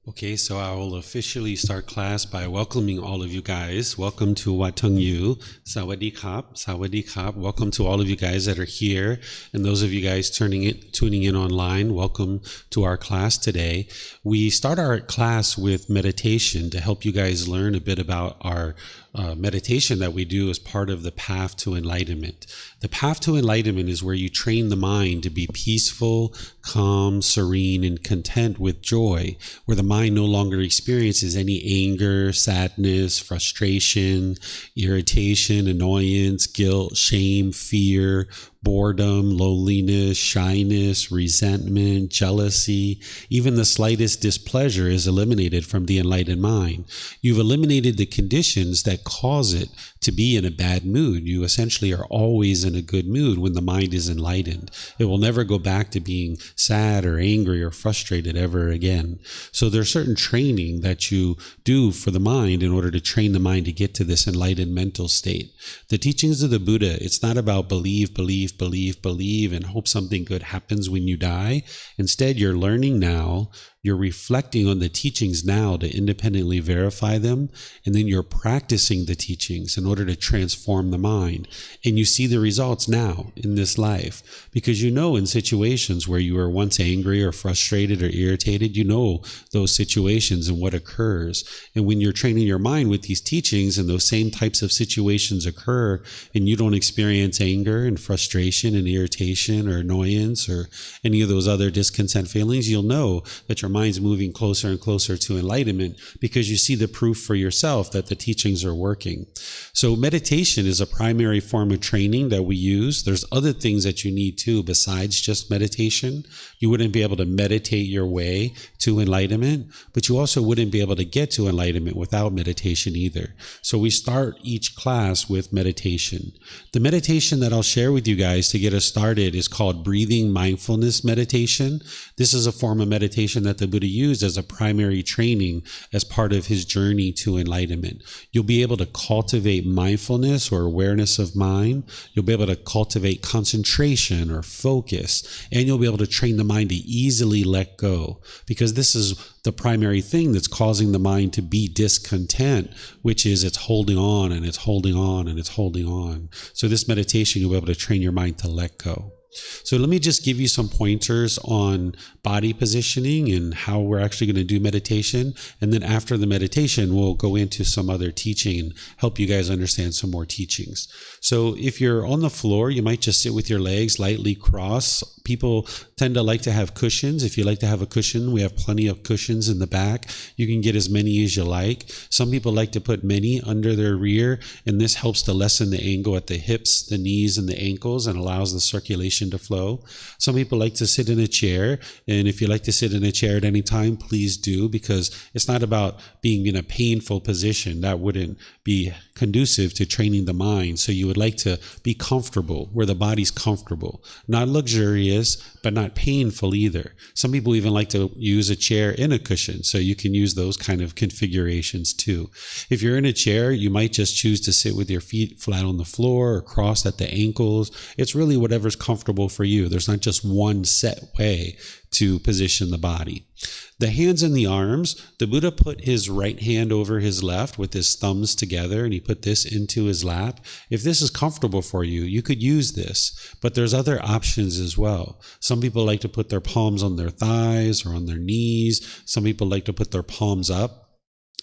Okay, so I will officially start class by welcoming all of you guys. Welcome to Wat Tung You. Sawadee Krap, Sawadee Krap. Welcome to all of you guys that are here, and those of you guys tuning in online. Welcome to our class today. We start our class with meditation to help you guys learn a bit about our meditation that we do as part of the path to enlightenment. The path to enlightenment is where you train the mind to be peaceful, calm, serene, and content with joy, where the mind no longer experiences any anger, sadness, frustration, irritation, annoyance, guilt, shame, fear, boredom, loneliness, shyness, resentment, jealousy. Even the slightest displeasure is eliminated from the enlightened mind. You've eliminated the conditions that cause it to be in a bad mood. You essentially are always in a good mood when the mind is enlightened. It will never go back to being sad or angry or frustrated ever again. So there's certain training that you do for the mind in order to train the mind to get to this enlightened mental state. The teachings of the Buddha, it's not about believe, and hope something good happens when you die. Instead, you're learning now, you're reflecting on the teachings now to independently verify them, and then you're practicing the teachings in order to transform the mind. And you see the results now in this life, because you know in situations where you were once angry or frustrated or irritated, you know those situations and what occurs. And when you're training your mind with these teachings and those same types of situations occur, and you don't experience anger and frustration and irritation or annoyance or any of those other discontent feelings, you'll know that your mind's moving closer and closer to enlightenment, because you see the proof for yourself that the teachings are working. So meditation is a primary form of training that we use. There's other things that you need too besides just meditation. You wouldn't be able to meditate your way to enlightenment, but you also wouldn't be able to get to enlightenment without meditation either. So we start each class with meditation. The meditation that I'll share with you guys to get us started is called breathing mindfulness meditation. This is a form of meditation that the Buddha used as a primary training as part of his journey to enlightenment. You'll be able to cultivate mindfulness or awareness of mind. You'll be able to cultivate concentration or focus, and you'll be able to train the mind to easily let go, because this is the primary thing that's causing the mind to be discontent, which is it's holding on and it's holding on and it's holding on. So this meditation, you'll be able to train your mind to let go. So let me just give you some pointers on body positioning and how we're actually going to do meditation. And then after the meditation, we'll go into some other teaching and help you guys understand some more teachings. So if you're on the floor, you might just sit with your legs lightly crossed. People tend to like to have cushions. If you like to have a cushion, we have plenty of cushions in the back. You can get as many as you like. Some people like to put many under their rear, and this helps to lessen the angle at the hips, the knees, and the ankles, and allows the circulation to flow. Some people like to sit in a chair, and if you like to sit in a chair at any time, please do, because it's not about being in a painful position. That wouldn't be conducive to training the mind. So you would like to be comfortable, where the body's comfortable, not luxurious, but not painful either. Some people even like to use a chair in a cushion, so you can use those kind of configurations too. If you're in a chair, you might just choose to sit with your feet flat on the floor or crossed at the ankles. It's really whatever's comfortable for you. There's not just one set way to position the body. The hands and the arms, the Buddha put his right hand over his left with his thumbs together, and he put this into his lap. If this is comfortable for you, you could use this, but there's other options as well. Some people like to put their palms on their thighs or on their knees. Some people like to put their palms up.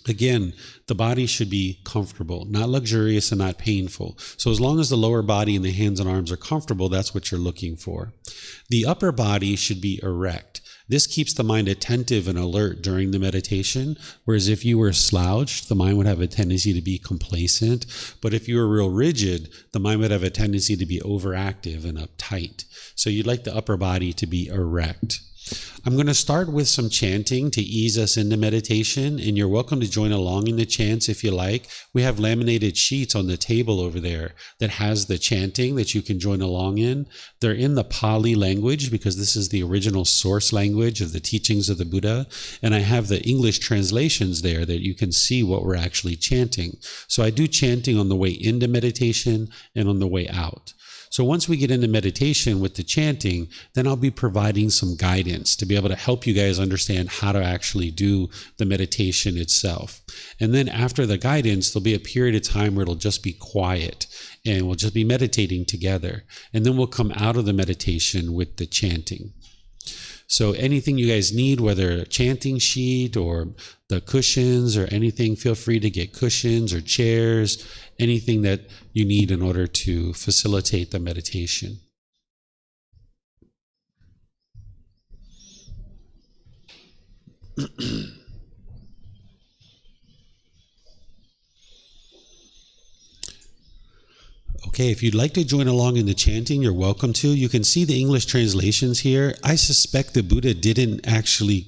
Again, the body should be comfortable, not luxurious and not painful. So as long as the lower body and the hands and arms are comfortable, that's what you're looking for. The upper body should be erect. This keeps the mind attentive and alert during the meditation, whereas if you were slouched, the mind would have a tendency to be complacent. But if you were real rigid, the mind would have a tendency to be overactive and uptight. So you'd like the upper body to be erect. I'm going to start with some chanting to ease us into meditation, and you're welcome to join along in the chants if you like. We have laminated sheets on the table over there that has the chanting that you can join along in. They're in the Pali language, because this is the original source language of the teachings of the Buddha, and I have the English translations there that you can see what we're actually chanting. So I do chanting on the way into meditation and on the way out. So once we get into meditation with the chanting, then I'll be providing some guidance guidance to be able to help you guys understand how to actually do the meditation itself. And then after the guidance, there'll be a period of time where it'll just be quiet and we'll just be meditating together. And then we'll come out of the meditation with the chanting. So anything you guys need, whether a chanting sheet or the cushions or anything, feel free to get cushions or chairs, anything that you need in order to facilitate the meditation. Okay, if you'd like to join along in the chanting, you're welcome to. You can see the English translations here. I suspect the Buddha didn't actually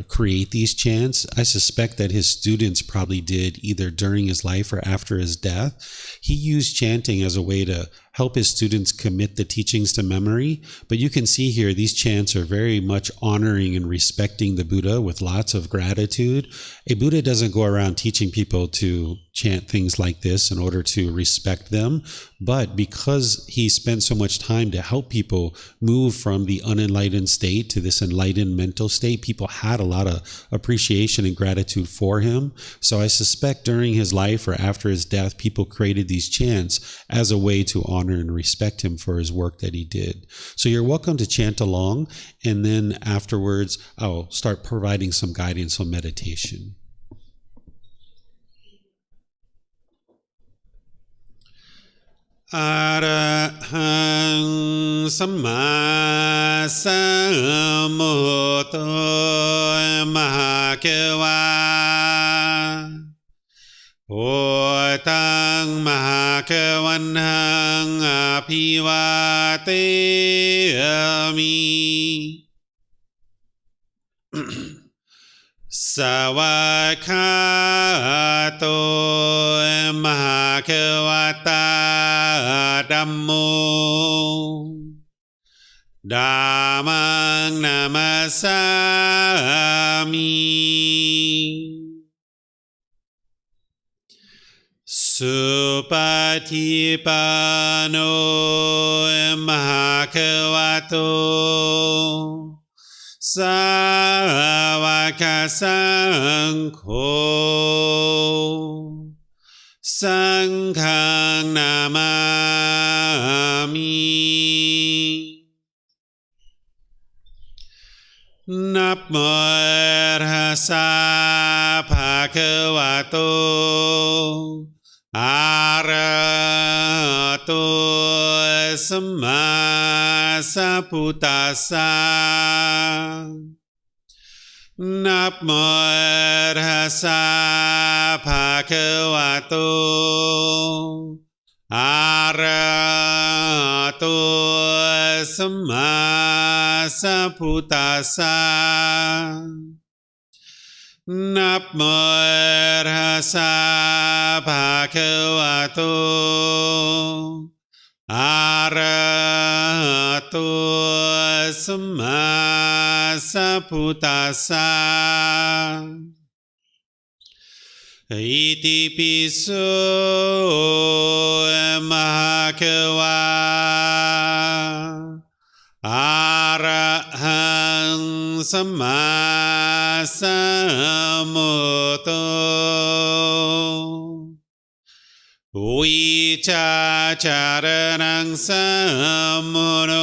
create these chants. I suspect that his students probably did, either during his life or after his death. He used chanting as a way to help his students commit the teachings to memory. But you can see here, these chants are very much honoring and respecting the Buddha with lots of gratitude. A Buddha doesn't go around teaching people to chant things like this in order to respect them. But because he spent so much time to help people move from the unenlightened state to this enlightened mental state, people had a lot of appreciation and gratitude for him. So I suspect during his life or after his death, people created these chants as a way to honor and respect him for his work that he did. So you're welcome to chant along, and then afterwards I'll start providing some guidance on meditation. Arahang Samma Sambuddho Mahakeva Wat Tung Mahakavanhang Apivateyami Savakato Mahakavata Dhammo Dhammang Namasami Supatipano Mahakavato Savaka Sangho Sanghang Namami Namo Tassa Bhagavato Arahato Samma Sambuddhassa Namo Tassa Bhagavato Arahato Samma Sambuddhassa Namo Tassa Bhagavato Arahato Samma Sambuddhassa Iti piso Mahakava Arahang Samma Sambuddho Vicha Charanang Sammuno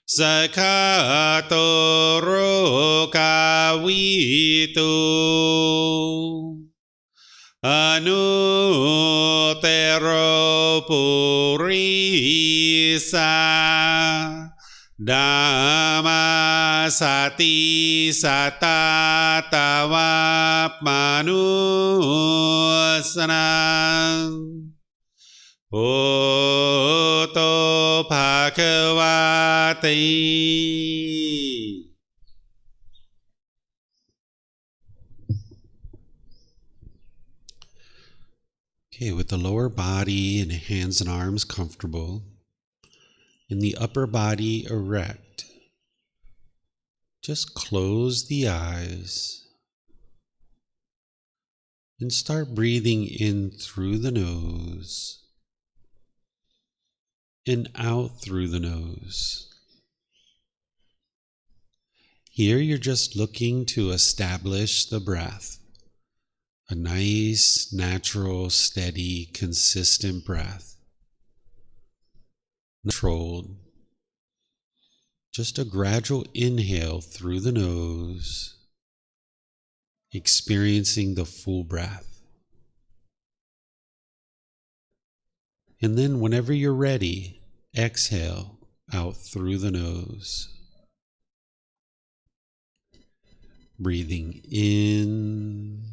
Sakato Rokavitu Anutero Purisa Dhamma Sati Satatava Manusanang Bhutto Bhagavati. Okay, with the lower body and hands and arms comfortable, and the upper body erect, just close the eyes and start breathing in through the nose and out through the nose. Here you're just looking to establish the breath. A nice, natural, steady, consistent breath. Controlled. Just a gradual inhale through the nose, experiencing the full breath. And then whenever you're ready, exhale out through the nose. Breathing in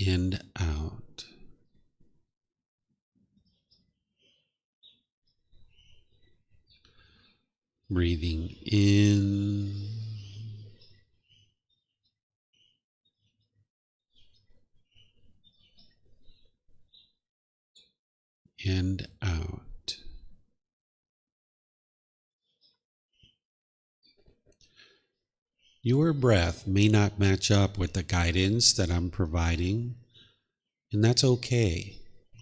and out. Breathing in and out. Your breath may not match up with the guidance that I'm providing, and that's okay.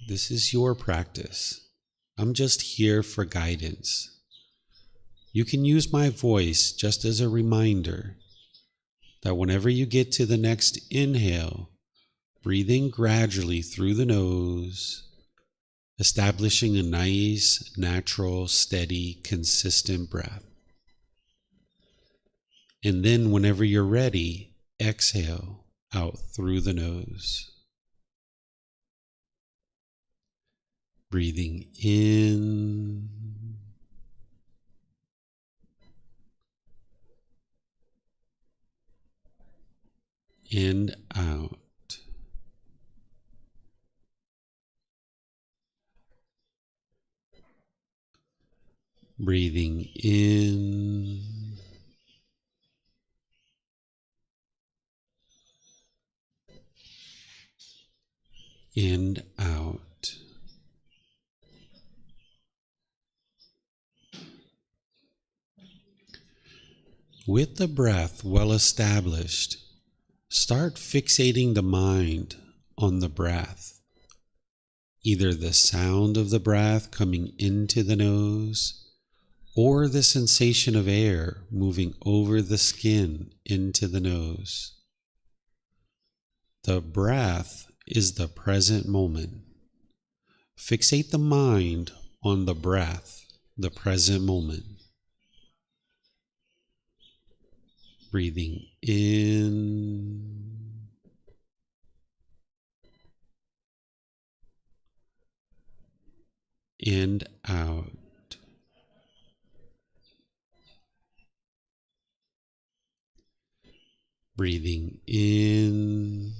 This is your practice. I'm just here for guidance. You can use my voice just as a reminder that whenever you get to the next inhale, breathe in gradually through the nose, establishing a nice, natural, steady, consistent breath. And then whenever you're ready, exhale out through the nose. Breathing in and out. Breathing in and out. With the breath well established, start fixating the mind on the breath, either the sound of the breath coming into the nose or the sensation of air moving over the skin into the nose. The breath is the present moment. Fixate the mind on the breath, the present moment. Breathing in and out. Breathing in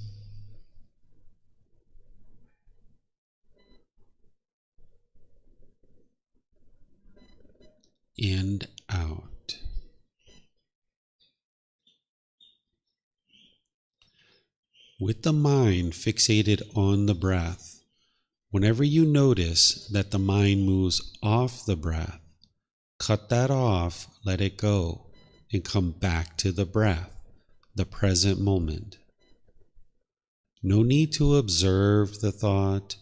and out. With the mind fixated on the breath, whenever you notice that the mind moves off the breath, cut that off, let it go, and come back to the breath, the present moment. No need to observe the thought,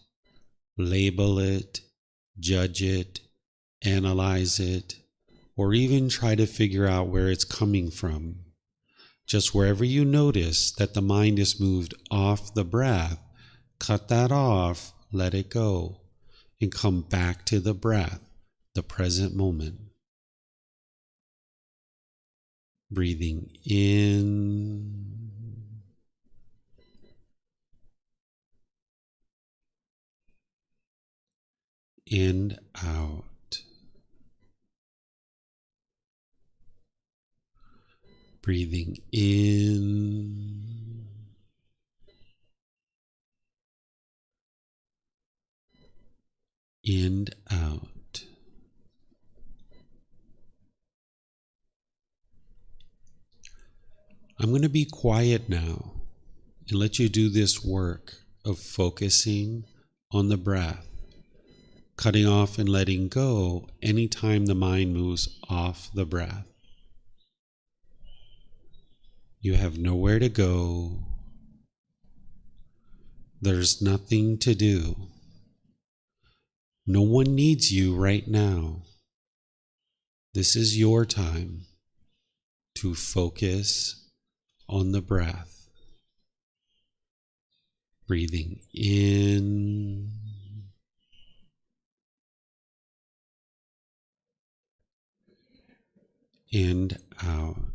label it, judge it, analyze it, or even try to figure out where it's coming from. Just wherever you notice that the mind is moved off the breath, cut that off, let it go, and come back to the breath, the present moment. Breathing in and out. Breathing in and out. I'm going to be quiet now and let you do this work of focusing on the breath, cutting off and letting go anytime the mind moves off the breath. You have nowhere to go. There's nothing to do. No one needs you right now. This is your time to focus on the breath. Breathing in and out.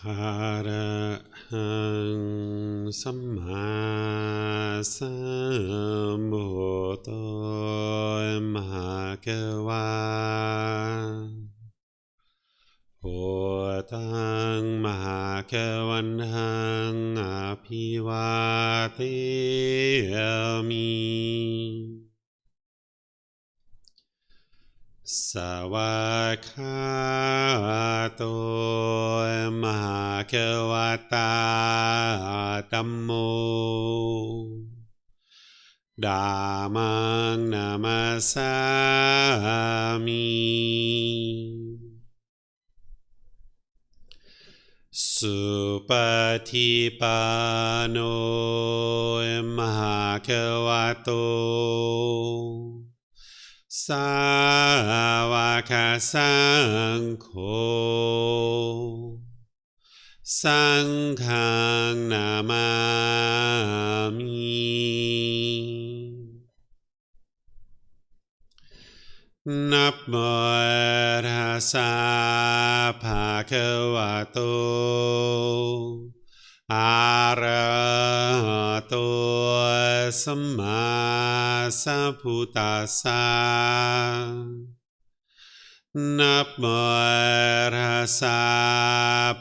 ระหังสัมมาสัมพุทโธมหาเกวาพุทธังมหาเกวันหังอภิวาเทมิสวากขาโตมหาเกวตาธัมโมธัมมังนามัสสามิสุปฏิปันโนมหาเกวโตสาวกสังโฆสังฆังนามามินับโมตัสสะภะคะวะโตอะระหะโตสัมมาสัมพุทธัสสะนับโมตัสสะ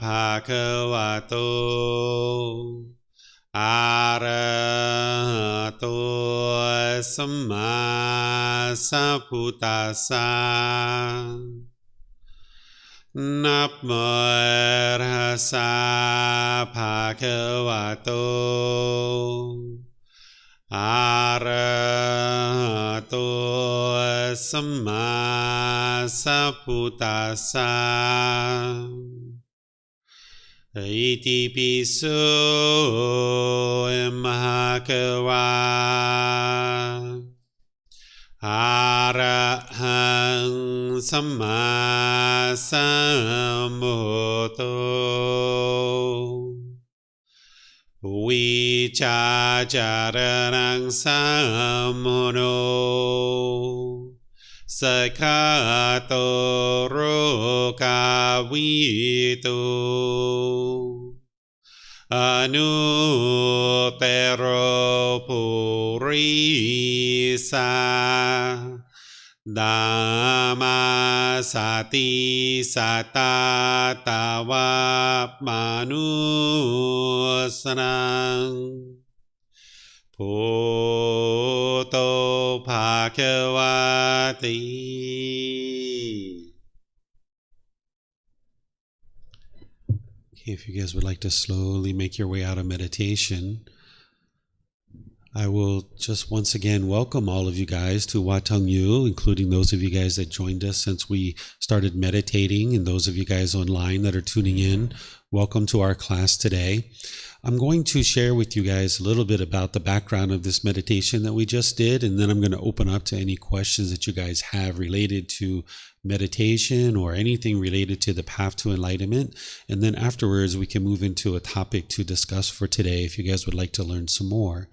ภะคะวะโตอะระหะโตสัมมาสัมพุทธัสสะนับโมตัสสะภะคะวะโตอะระหะโตสัมมาสัมพุทธัสสะอิติปิโสมหะเกวาอะระหังสัมมาสัมพุทโธวิชาจารณังสัมโมโนสกขาโตโรกาวิโตอนุเตโรปุริสาธัมมาสติสัตตาตาวะมนุสนังพุทโธภะคะวะติ If you guys would like to slowly make your way out of meditation, I will just once again welcome all of you guys to Wat Tung, including those of you guys that joined us since we started meditating, and those of you guys online that are tuning in. Welcome to our class today. I'm going to share with you guys a little bit about the background of this meditation that we just did, and then I'm going to open up to any questions that you guys have related to meditation or anything related to the path to enlightenment. And then afterwards, we can move into a topic to discuss for today if you guys would like to learn some more.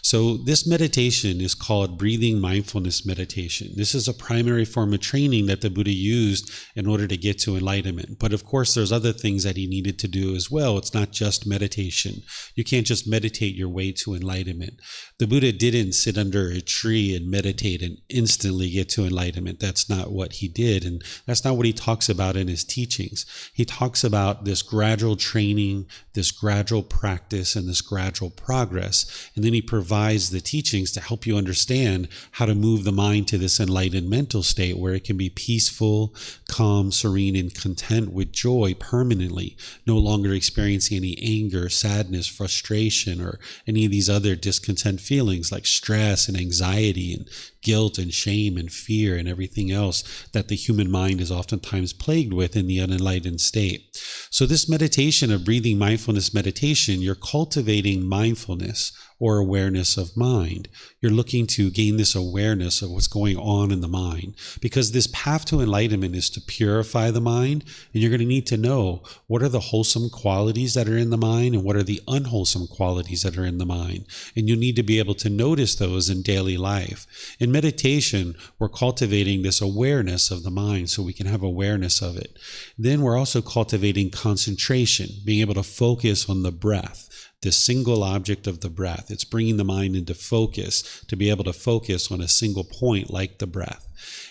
So this meditation is called breathing mindfulness meditation. This is a primary form of training that the Buddha used in order to get to enlightenment. But of course, there's other things that he needed to do as well. It's not just meditation. You can't just meditate your way to enlightenment. The Buddha didn't sit under a tree and meditate and instantly get to enlightenment. That's not what he did. And that's not what he talks about in his teachings. He talks about this gradual training, this gradual practice, and this gradual progress. And then he provides the teachings to help you understand how to move the mind to this enlightened mental state where it can be peaceful, calm, serene, and content with joy permanently, no longer experiencing any anger, sadness, frustration, or any of these other discontent feelings like stress and anxiety and guilt and shame and fear and everything else that the human mind is oftentimes plagued with in the unenlightened state. So this meditation of breathing mindfulness meditation, you're cultivating mindfulness or awareness of mind. You're looking to gain this awareness of what's going on in the mind, because this path to enlightenment is to purify the mind, and you're going to need to know what are the wholesome qualities that are in the mind and what are the unwholesome qualities that are in the mind. And you need to be able to notice those in daily life. In meditation, we're cultivating this awareness of the mind so we can have awareness of it. Then we're also cultivating concentration, being able to focus on the breath, this single object of the breath. It's bringing the mind into focus to be able to focus on a single point like the breath.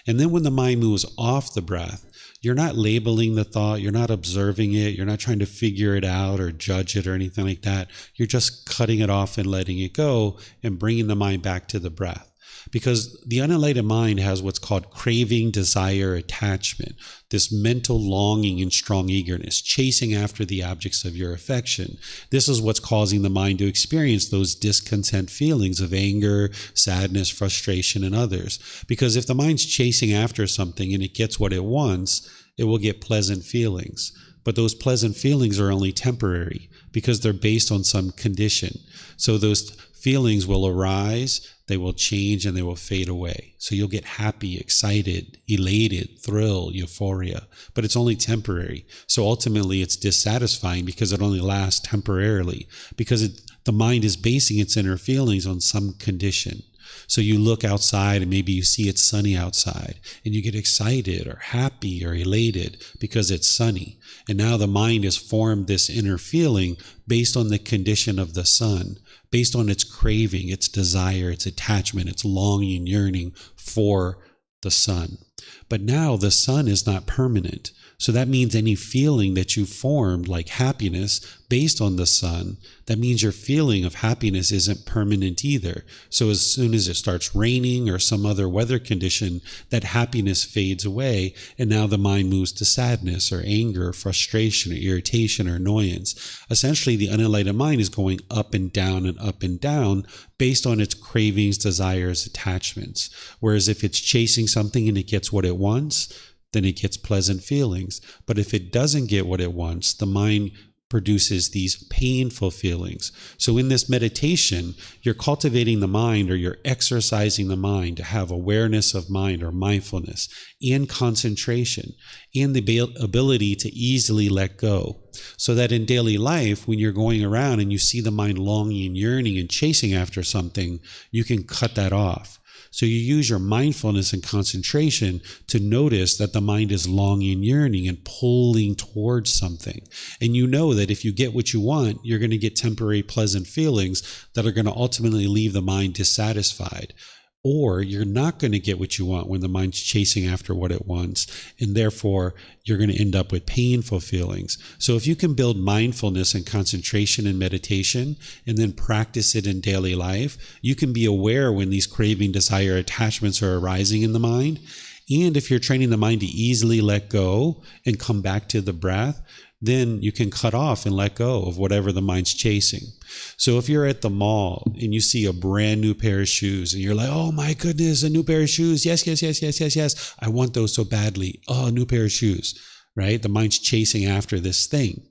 And then when the mind moves off the breath, you're not labeling the thought, you're not observing it, you're not trying to figure it out or judge it or anything like that. You're just cutting it off and letting it go and bringing the mind back to the breath. Because the unenlightened mind has what's called craving, desire, attachment, this mental longing and strong eagerness, chasing after the objects of your affection. This is what's causing the mind to experience those discontent feelings of anger, sadness, frustration, and others. Because if the mind's chasing after something and it gets what it wants, it will get pleasant feelings. But those pleasant feelings are only temporary because they're based on some condition. So those feelings will arise, they will change, and they will fade away. So you'll get happy, excited, elated, thrill, euphoria, but it's only temporary. So ultimately it's dissatisfying because it only lasts temporarily, because the mind is basing its inner feelings on some condition. So you look outside and maybe you see it's sunny outside and you get excited or happy or elated because it's sunny. And now the mind has formed this inner feeling based on the condition of the sun, based on its craving, its desire, its attachment, its longing and yearning for the sun. But now the sun is not permanent. So that means any feeling that you formed, like happiness, based on the sun, that means your feeling of happiness isn't permanent either. So as soon as it starts raining or some other weather condition, that happiness fades away, and now the mind moves to sadness or anger or frustration or irritation or annoyance. Essentially, the unenlightened mind is going up and down based on its cravings, desires, attachments. Whereas if it's chasing something and it gets what it wants, then it gets pleasant feelings. But if it doesn't get what it wants, the mind produces these painful feelings. So in this meditation, you're cultivating the mind, or you're exercising the mind to have awareness of mind or mindfulness and concentration and the ability to easily let go. So that in daily life, when you're going around and you see the mind longing and yearning and chasing after something, you can cut that off. So you use your mindfulness and concentration to notice that the mind is longing, yearning, and pulling towards something. And you know that if you get what you want, you're going to get temporary pleasant feelings that are going to ultimately leave the mind dissatisfied. Or you're not going to get what you want when the mind's chasing after what it wants, and therefore you're going to end up with painful feelings. So if you can build mindfulness and concentration and meditation and then practice it in daily life, you can be aware when these craving, desire, attachments are arising in the mind. And if you're training the mind to easily let go and come back to the breath, then you can cut off and let go of whatever the mind's chasing. So if you're at the mall and you see a brand new pair of shoes and you're like, oh my goodness, a new pair of shoes. Yes. I want those so badly. Oh, a new pair of shoes, right? The mind's chasing after this thing.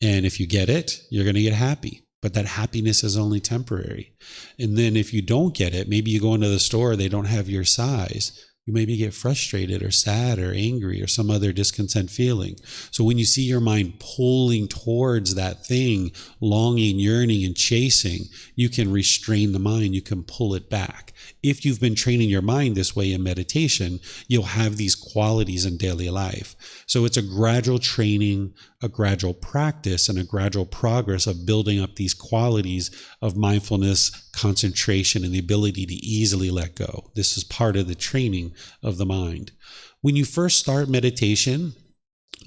And if you get it, you're going to get happy. But that happiness is only temporary. And then if you don't get it, maybe you go into the store, they don't have your size. You maybe get frustrated or sad or angry or some other discontent feeling. So when you see your mind pulling towards that thing, longing, yearning, and chasing, you can restrain the mind. You can pull it back. If you've been training your mind this way in meditation, you'll have these qualities in daily life. So it's a gradual training, a gradual practice, and a gradual progress of building up these qualities of mindfulness, concentration, and the ability to easily let go. This is part of the training of the mind. When you first start meditation,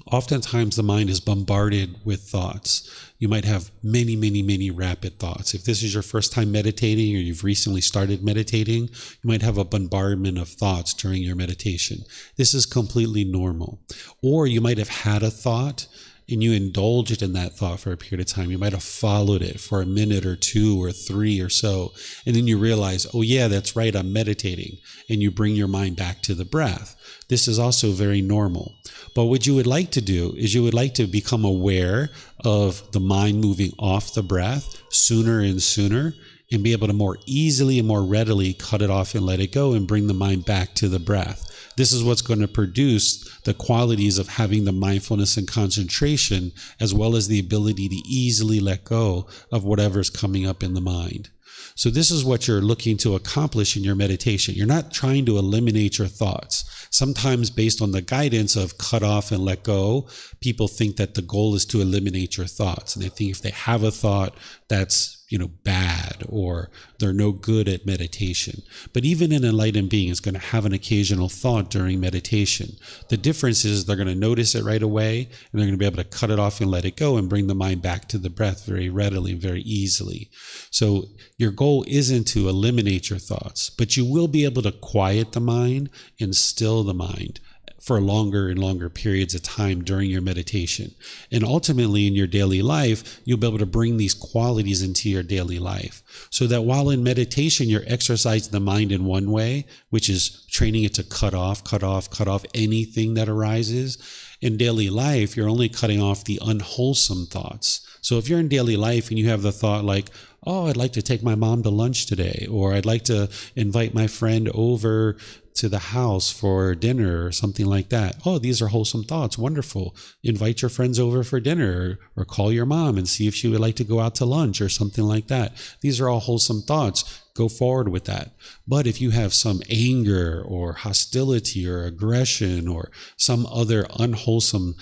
oftentimes the mind is bombarded with thoughts. You might have many rapid thoughts. If this is your first time meditating or you've recently started meditating, you might have a bombardment of thoughts during your meditation. This is completely normal. Or you might have had a thought and you indulged in that thought for a period of time. You might have followed it for a minute or two or three or so, and then you realize, oh yeah, that's right, I'm meditating, and you bring your mind back to the breath. This is also very normal. But what you would like to do is you would like to become aware of the mind moving off the breath sooner and sooner, and be able to more easily and more readily cut it off and let it go and bring the mind back to the breath. This is what's going to produce the qualities of having the mindfulness and concentration, as well as the ability to easily let go of whatever's coming up in the mind. So this is what you're looking to accomplish in your meditation. You're not trying to eliminate your thoughts. Sometimes based on the guidance of cut off and let go, people think that the goal is to eliminate your thoughts. And they think if they have a thought, that's bad, or they're no good at meditation. But even an enlightened being is going to have an occasional thought during meditation. The difference is they're going to notice it right away, and they're going to be able to cut it off and let it go and bring the mind back to the breath very readily, very easily. So your goal isn't to eliminate your thoughts, but you will be able to quiet the mind and still the mind for longer and longer periods of time during your meditation. And ultimately in your daily life, you'll be able to bring these qualities into your daily life. So that while in meditation, you're exercising the mind in one way, which is training it to cut off anything that arises. In daily life, you're only cutting off the unwholesome thoughts. So if you're in daily life and you have the thought like, oh, I'd like to take my mom to lunch today, or I'd like to invite my friend over to the house for dinner or something like that. Oh, these are wholesome thoughts. Wonderful. Invite your friends over for dinner, or call your mom and see if she would like to go out to lunch or something like that. These are all wholesome thoughts. Go forward with that. But if you have some anger or hostility or aggression or some other unwholesome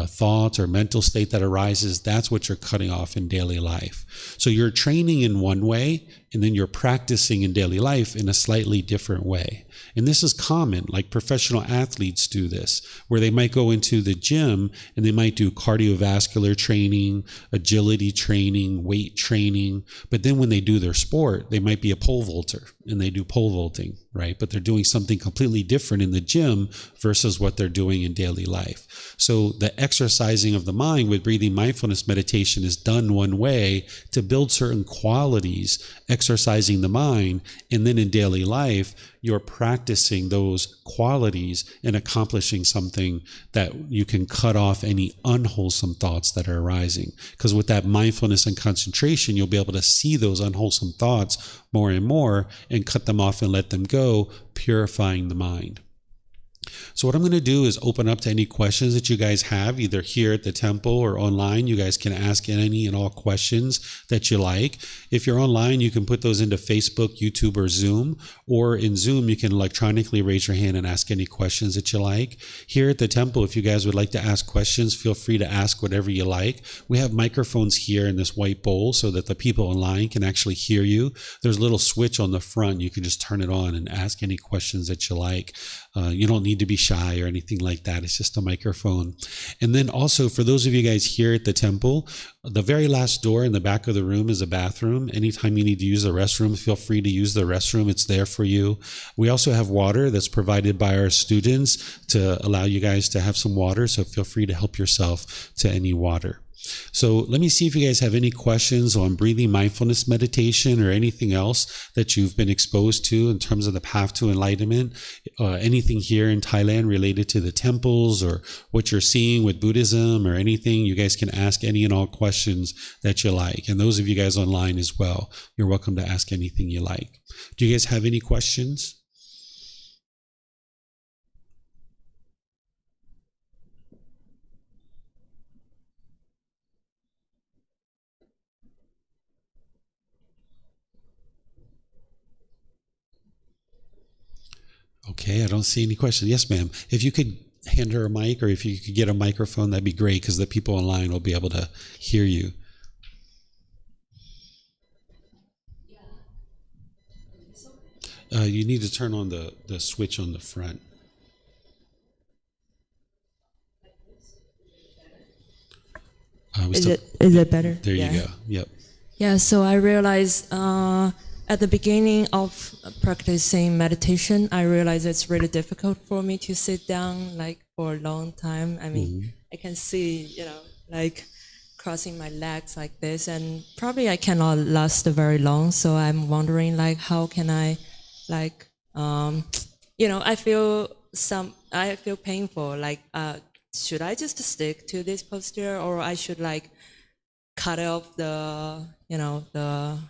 thought or mental state that arises, that's what you're cutting off in daily life. So you're training in one way, and then you're practicing in daily life in a slightly different way. And this is common, like professional athletes do this, where they might go into the gym and they might do cardiovascular training, agility training, weight training. But then when they do their sport, they might be a pole vaulter and they do pole vaulting, right? But they're doing something completely different in the gym versus what they're doing in daily life. So the exercising of the mind with breathing mindfulness meditation is done one way to build certain qualities, exercising the mind, and then in daily life, you're practicing those qualities and accomplishing something that you can cut off any unwholesome thoughts that are arising. Because with that mindfulness and concentration, you'll be able to see those unwholesome thoughts more and more and cut them off and let them go, purifying the mind. So what I'm going to do is open up to any questions that you guys have, either here at the temple or online. You guys can ask any and all questions that you like. If you're online, you can put those into Facebook, YouTube, or Zoom. Or in Zoom, you can electronically raise your hand and ask any questions that you like. Here at the temple, if you guys would like to ask questions, feel free to ask whatever you like. We have microphones here in this white bowl so that the people online can actually hear you. There's a little switch on the front. You can just turn it on and ask any questions that you like. You don't need to be shy or anything like that. It's just a microphone. And then also for those of you guys here at the temple, the very last door in the back of the room is a bathroom. Anytime you need to use the restroom, feel free to use the restroom. It's there for you. We also have water that's provided by our students to allow you guys to have some water. So feel free to help yourself to any water. So let me see if you guys have any questions on breathing mindfulness meditation or anything else that you've been exposed to in terms of the path to enlightenment. Anything here in Thailand related to the temples or what you're seeing with Buddhism or anything, you guys can ask any and all questions that you like. And those of you guys online as well, you're welcome to ask anything you like. Do you guys have any questions? Okay, I don't see any questions. Yes, ma'am. If you could hand her a mic, or if you could get a microphone, that'd be great, because the people online will be able to hear you. You need to turn on the switch on the front. Is it better? There you go. Yep. Yeah, so I realized at the beginning of practicing meditation, I realized it's really difficult for me to sit down like for a long time. I mean, I can see, like crossing my legs like this, and probably I cannot last very long. So I'm wondering, like, how can I, like, I feel painful. Like, should I just stick to this posture, or I should like cut off the,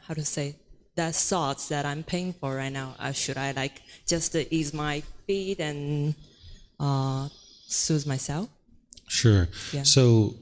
how to say, that thoughts that I'm paying for right now? Should I like just ease my feet and soothe myself? Sure. Yeah. So,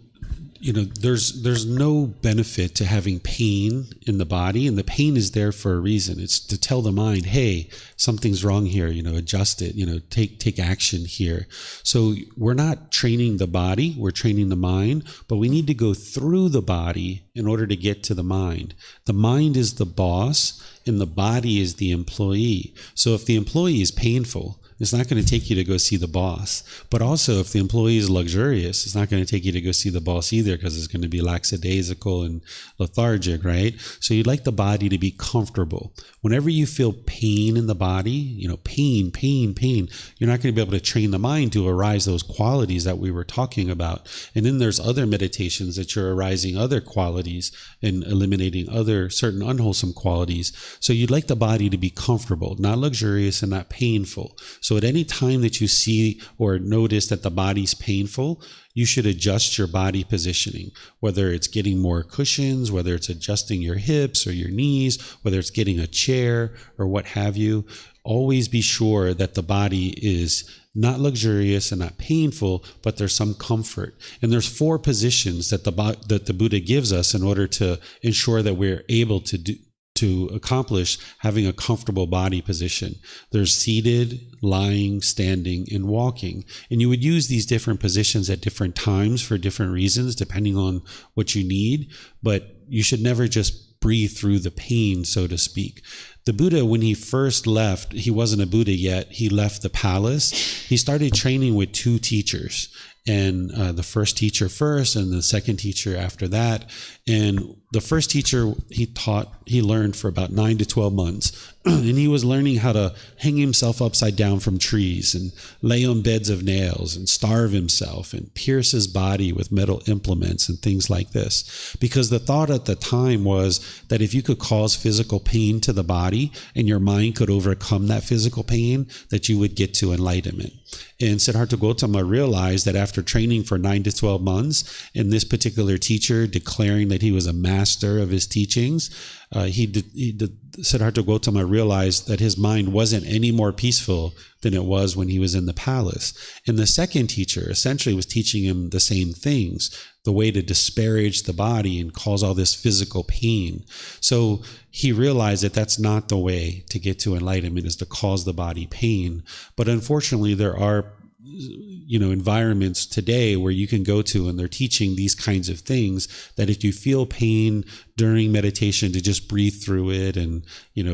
there's no benefit to having pain in the body, and the pain is there for a reason. It's to tell the mind, hey, something's wrong here, adjust it, take action here. So we're not training the body, we're training the mind, but we need to go through the body in order to get to the mind. The mind is the boss and the body is the employee. So if the employee is painful, it's not going to take you to go see the boss. But also, if the employee is luxurious, it's not going to take you to go see the boss either, because it's going to be lackadaisical and lethargic, right? So you'd like the body to be comfortable. Whenever you feel pain in the body, pain, you're not going to be able to train the mind to arise those qualities that we were talking about. And then there's other meditations that you're arising other qualities and eliminating other certain unwholesome qualities. So you'd like the body to be comfortable, not luxurious and not painful. So at any time that you see or notice that the body's painful, you should adjust your body positioning, whether it's getting more cushions, whether it's adjusting your hips or your knees, whether it's getting a chair or what have you. Always be sure that the body is not luxurious and not painful, but there's some comfort. And there's 4 positions that the Buddha gives us in order to ensure that we're able to accomplish having a comfortable body position. There's seated, lying, standing, and walking. And you would use these different positions at different times for different reasons, depending on what you need. But you should never just breathe through the pain, so to speak. The Buddha, when he first left, he wasn't a Buddha yet. He left the palace. He started training with 2 teachers. And the first teacher first and the second teacher after that. And the first teacher he learned for about 9 to 12 months. And he was learning how to hang himself upside down from trees and lay on beds of nails and starve himself and pierce his body with metal implements and things like this. Because the thought at the time was that if you could cause physical pain to the body and your mind could overcome that physical pain, that you would get to enlightenment. And Siddhartha Gautama realized that after training for 9 to 12 months, and this particular teacher declaring that he was a master of his teachings, Siddhartha Gautama realized that his mind wasn't any more peaceful than it was when he was in the palace. And the second teacher essentially was teaching him the same things, the way to disparage the body and cause all this physical pain. So he realized that that's not the way to get to enlightenment, is to cause the body pain. But unfortunately, there are environments today where you can go to and they're teaching these kinds of things, that if you feel pain during meditation, to just breathe through it and,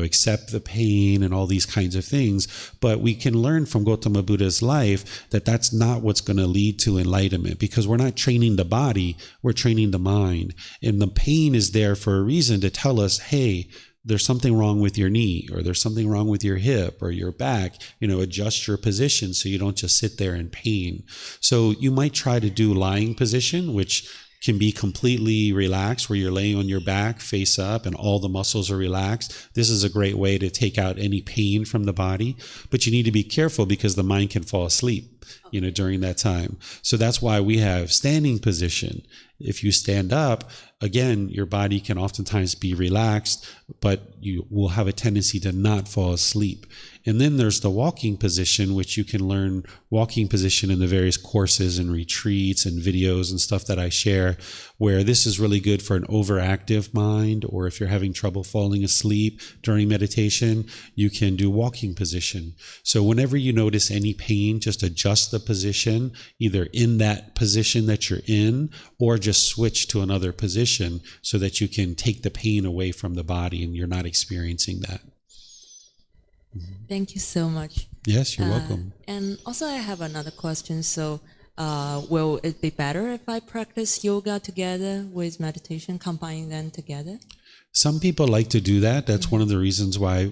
accept the pain and all these kinds of things. But we can learn from Gautama Buddha's life that that's not what's going to lead to enlightenment, because we're not training the body, we're training the mind. And the pain is there for a reason, to tell us, hey, there's something wrong with your knee, or there's something wrong with your hip or your back, adjust your position so you don't just sit there in pain. So you might try to do lying position, which can be completely relaxed, where you're laying on your back face up and all the muscles are relaxed. This is a great way to take out any pain from the body, but you need to be careful because the mind can fall asleep, during that time. So that's why we have standing position. If you stand up, again, your body can oftentimes be relaxed, but you will have a tendency to not fall asleep. And then there's the walking position, which you can learn walking position in the various courses and retreats and videos and stuff that I share, where this is really good for an overactive mind, or if you're having trouble falling asleep during meditation, you can do walking position. So whenever you notice any pain, just adjust the position, either in that position that you're in, or just switch to another position so that you can take the pain away from the body and you're not experiencing that. Thank you so much. Yes, you're welcome. And also I have another question. So will it be better if I practice yoga together with meditation, combining them together? Some people like to do that. That's one of the reasons why,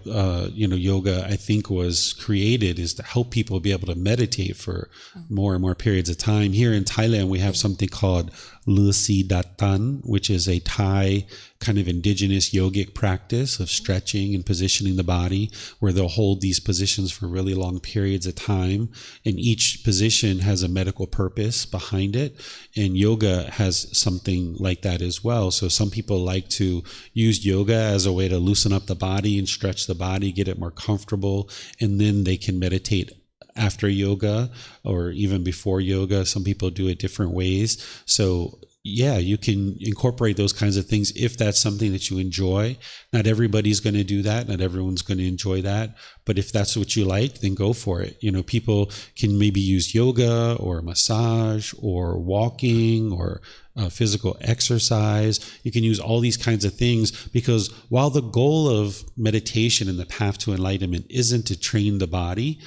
yoga, I think, was created, is to help people be able to meditate for more and more periods of time. Here in Thailand, we have something called Lu Si Dat Tan, which is a Thai kind of indigenous yogic practice of stretching and positioning the body, where they'll hold these positions for really long periods of time. And each position has a medical purpose behind it. And yoga has something like that as well. So some people like to use yoga as a way to loosen up the body and stretch the body, get it more comfortable, and then they can meditate after yoga or even before yoga. Some people do it different ways. So yeah, you can incorporate those kinds of things if that's something that you enjoy. Not everybody's going to do that. Not everyone's going to enjoy that. But if that's what you like, then go for it. You know, people can maybe use yoga or massage or walking or physical exercise. You can use all these kinds of things, because while the goal of meditation and the path to enlightenment isn't to train the body,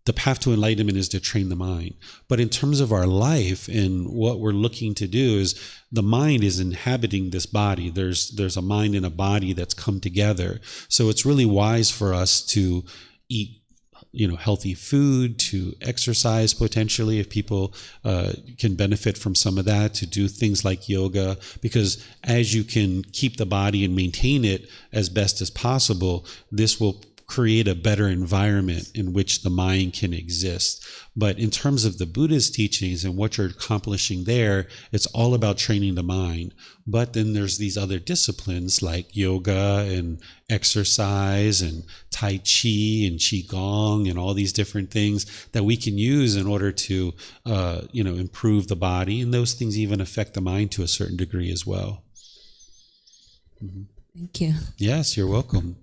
the path to enlightenment is to train the mind. But in terms of our life and what we're looking to do, is the mind is inhabiting this body. There's a mind and a body that's come together. So it's really wise for us to eat, you know, healthy food, to exercise potentially if people can benefit from some of that, to do things like yoga, because as you can keep the body and maintain it as best as possible, this will create a better environment in which the mind can exist. But in terms of the Buddhist teachings and what you're accomplishing there, it's all about training the mind. But then there's these other disciplines like yoga and exercise and Tai Chi and Qigong and all these different things that we can use in order to, improve the body. And those things even affect the mind to a certain degree as well. Mm-hmm. Thank you. Yes, you're welcome.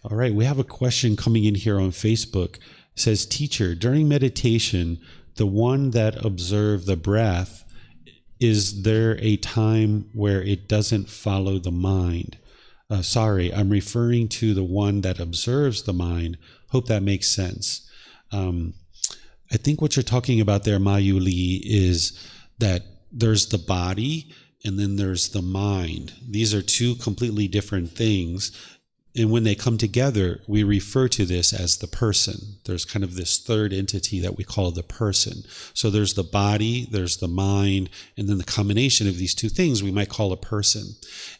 All right, we have a question coming in here on Facebook. It says, teacher, during meditation, the one that observes the breath, is there a time where it doesn't follow the mind? Sorry, I'm referring to the one that observes the mind. Hope that makes sense. I think what you're talking about there, Mayu Lee, is that there's the body and then there's the mind. These are two completely different things. And when they come together, we refer to this as the person. There's kind of this third entity that we call the person. So there's the body, there's the mind, and then the combination of these two things we might call a person.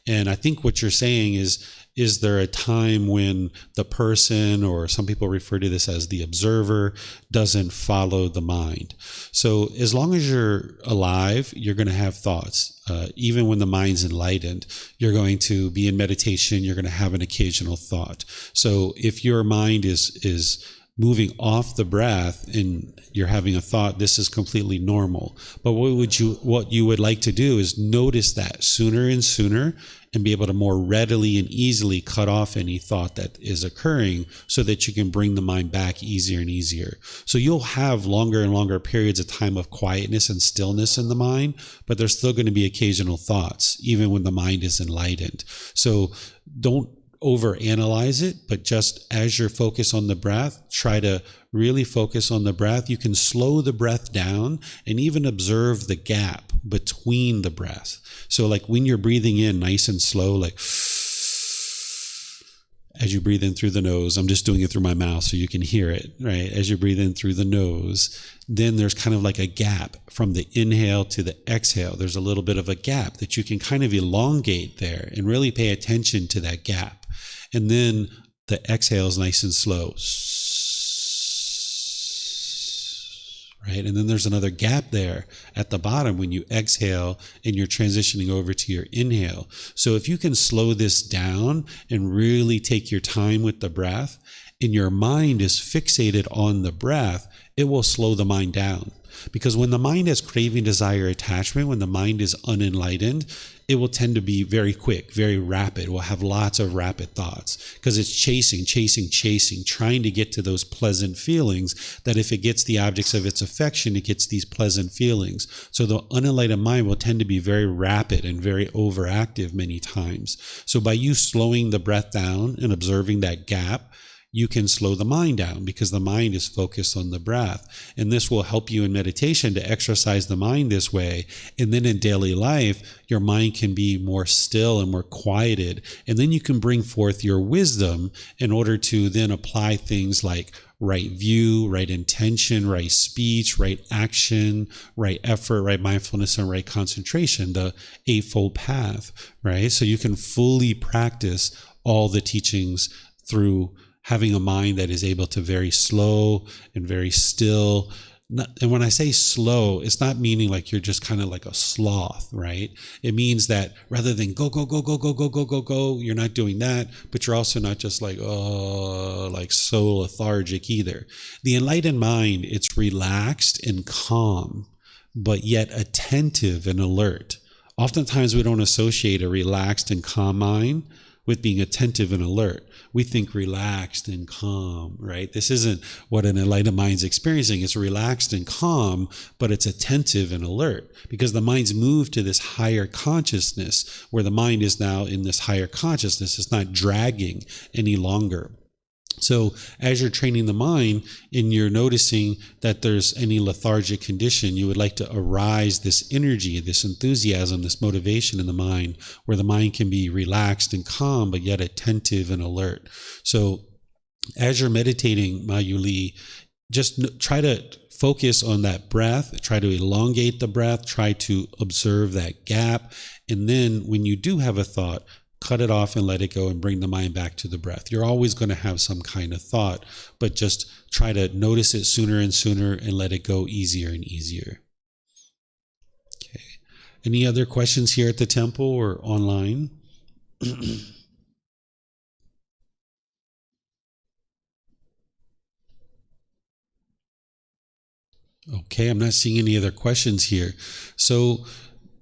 And I think what you're saying is there a time when the person, or some people refer to this as the observer, doesn't follow the mind? So as long as you're alive, you're going to have thoughts. Even when the mind's enlightened, you're going to be in meditation, you're going to have an occasional thought. So if your mind is moving off the breath and you're having a thought, this is completely normal. But what you would like to do is notice that sooner and sooner, and be able to more readily and easily cut off any thought that is occurring, so that you can bring the mind back easier and easier. So you'll have longer and longer periods of time of quietness and stillness in the mind, but there's still going to be occasional thoughts, even when the mind is enlightened. So don't overanalyze it, but just as you're focused on the breath, try to really focus on the breath. You can slow the breath down and even observe the gap between the breath. So like when you're breathing in nice and slow, like as you breathe in through the nose, I'm just doing it through my mouth so you can hear it, right? As you breathe in through the nose, then there's kind of like a gap from the inhale to the exhale. There's a little bit of a gap that you can kind of elongate there and really pay attention to that gap. And then the exhale is nice and slow, right? And then there's another gap there at the bottom when you exhale and you're transitioning over to your inhale. So if you can slow this down and really take your time with the breath, and your mind is fixated on the breath, it will slow the mind down. Because when the mind has craving, desire, attachment, when the mind is unenlightened, it will tend to be very quick, very rapid. It will have lots of rapid thoughts because it's chasing, trying to get to those pleasant feelings, that if it gets the objects of its affection, it gets these pleasant feelings. So the unenlightened mind will tend to be very rapid and very overactive many times. So by you slowing the breath down and observing that gap, you can slow the mind down because the mind is focused on the breath. And this will help you in meditation to exercise the mind this way. And then in daily life, your mind can be more still and more quieted. And then you can bring forth your wisdom in order to then apply things like right view, right intention, right speech, right action, right effort, right mindfulness, and right concentration, the Eightfold Path, right? So you can fully practice all the teachings through having a mind that is able to very slow and very still. And when I say slow, it's not meaning like you're just kind of like a sloth, right? It means that rather than go, go, go, go, go, go, go, go, go, you're not doing that, but you're also not just like, oh, like so lethargic either. The enlightened mind, it's relaxed and calm, but yet attentive and alert. Oftentimes we don't associate a relaxed and calm mind with being attentive and alert. We think relaxed and calm, right? This isn't what an enlightened mind's experiencing. It's relaxed and calm, but it's attentive and alert because the mind's moved to this higher consciousness where the mind is now in this higher consciousness. It's not dragging any longer. So as you're training the mind and you're noticing that there's any lethargic condition, you would like to arise this energy, this enthusiasm, this motivation in the mind where the mind can be relaxed and calm, but yet attentive and alert. So as you're meditating, Mayuli, just try to focus on that breath, try to elongate the breath, try to observe that gap. And then when you do have a thought, cut it off and let it go and bring the mind back to the breath. You're always going to have some kind of thought, but just try to notice it sooner and sooner and let it go easier and easier. Okay. Any other questions here at the temple or online? Okay, I'm not seeing any other questions here. So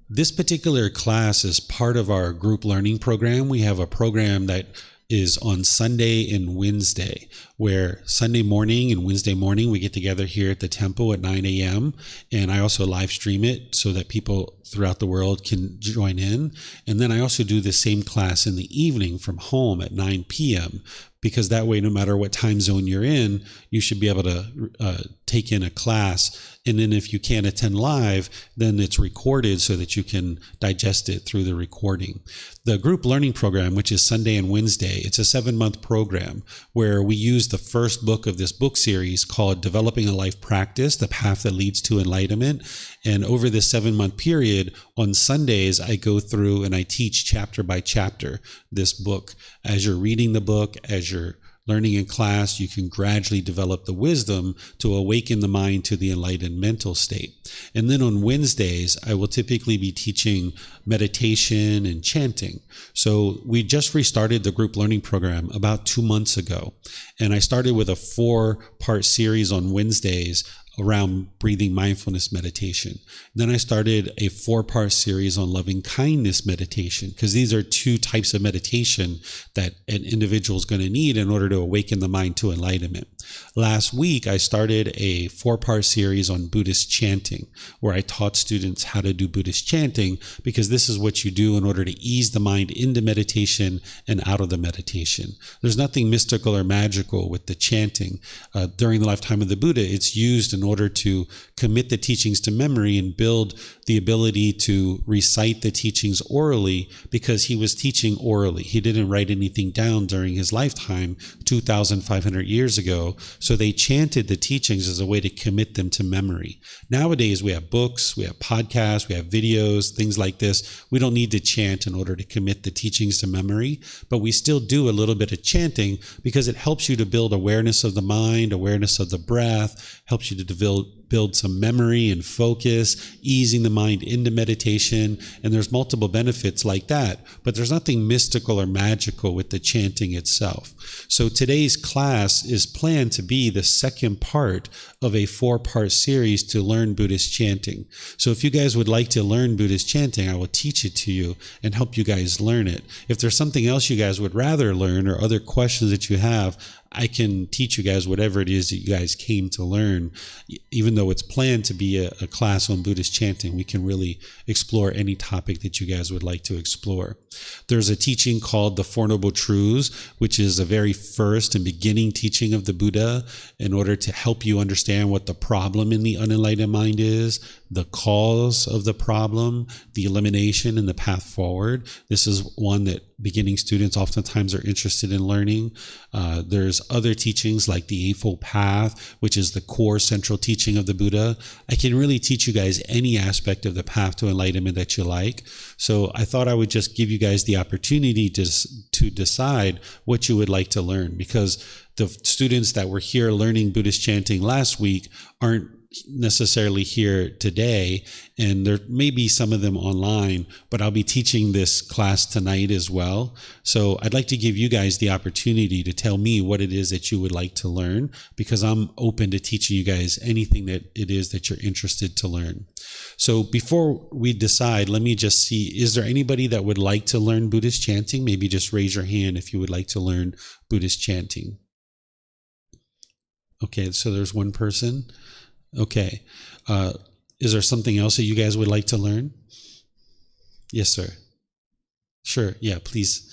this particular class is part of our group learning program. We have a program that is on Sunday and Wednesday, where Sunday morning and Wednesday morning we get together here at the temple at 9 a.m. And I also live stream it so that people throughout the world can join in. And then I also do the same class in the evening from home at 9 p.m. because that way, no matter what time zone you're in, you should be able to take in a class. And then if you can't attend live, then it's recorded so that you can digest it through the recording. The group learning program, which is Sunday and Wednesday, it's a 7-month program where we use the first book of this book series called Developing a Life Practice, The Path That Leads to Enlightenment. And over this 7-month period, on Sundays, I go through and I teach chapter by chapter this book. As you're reading the book, as you're learning in class, you can gradually develop the wisdom to awaken the mind to the enlightened mental state. And then on Wednesdays, I will typically be teaching meditation and chanting. So we just restarted the group learning program about 2 months ago. And I started with a 4-part series on Wednesdays around breathing mindfulness meditation. Then I started a 4-part series on loving kindness meditation, because these are 2 types of meditation that an individual is going to need in order to awaken the mind to enlightenment. Last week, I started a 4-part series on Buddhist chanting, where I taught students how to do Buddhist chanting, because this is what you do in order to ease the mind into meditation and out of the meditation. There's nothing mystical or magical with the chanting. During the lifetime of the Buddha, it's used in order to commit the teachings to memory and build the ability to recite the teachings orally, because he was teaching orally. He didn't write anything down during his lifetime 2,500 years ago, so they chanted the teachings as a way to commit them to memory. Nowadays, we have books, we have podcasts, we have videos, things like this. We don't need to chant in order to commit the teachings to memory, but we still do a little bit of chanting because it helps you to build awareness of the mind, awareness of the breath, helps you to build some memory and focus, easing the mind into meditation. And there's multiple benefits like that, but there's nothing mystical or magical with the chanting itself. So today's class is planned to be the second part of a 4-part series to learn Buddhist chanting. So if you guys would like to learn Buddhist chanting, I will teach it to you and help you guys learn it. If there's something else you guys would rather learn or other questions that you have, I can teach you guys whatever it is that you guys came to learn. Even though it's planned to be a class on Buddhist chanting, we can really explore any topic that you guys would like to explore. There's a teaching called the Four Noble Truths, which is the very first and beginning teaching of the Buddha in order to help you understand what the problem in the unenlightened mind is, the cause of the problem, the elimination, and the path forward. This is one that beginning students oftentimes are interested in learning. There's other teachings like the Eightfold Path, which is the core central teaching of the Buddha. I can really teach you guys any aspect of the path to enlightenment that you like. So I thought I would just give you guys the opportunity to decide what you would like to learn, because the students that were here learning Buddhist chanting last week aren't necessarily here today, and there may be some of them online, but I'll be teaching this class tonight as well. So I'd like to give you guys the opportunity to tell me what it is that you would like to learn, because I'm open to teaching you guys anything that it is that you're interested to learn. So before we decide, let me just see, is there anybody that would like to learn Buddhist chanting? Maybe just raise your hand if you would like to learn Buddhist chanting. Okay, so there's one person. Okay. Is there something else that you guys would like to learn? Yes, sir. Sure. Yeah, please.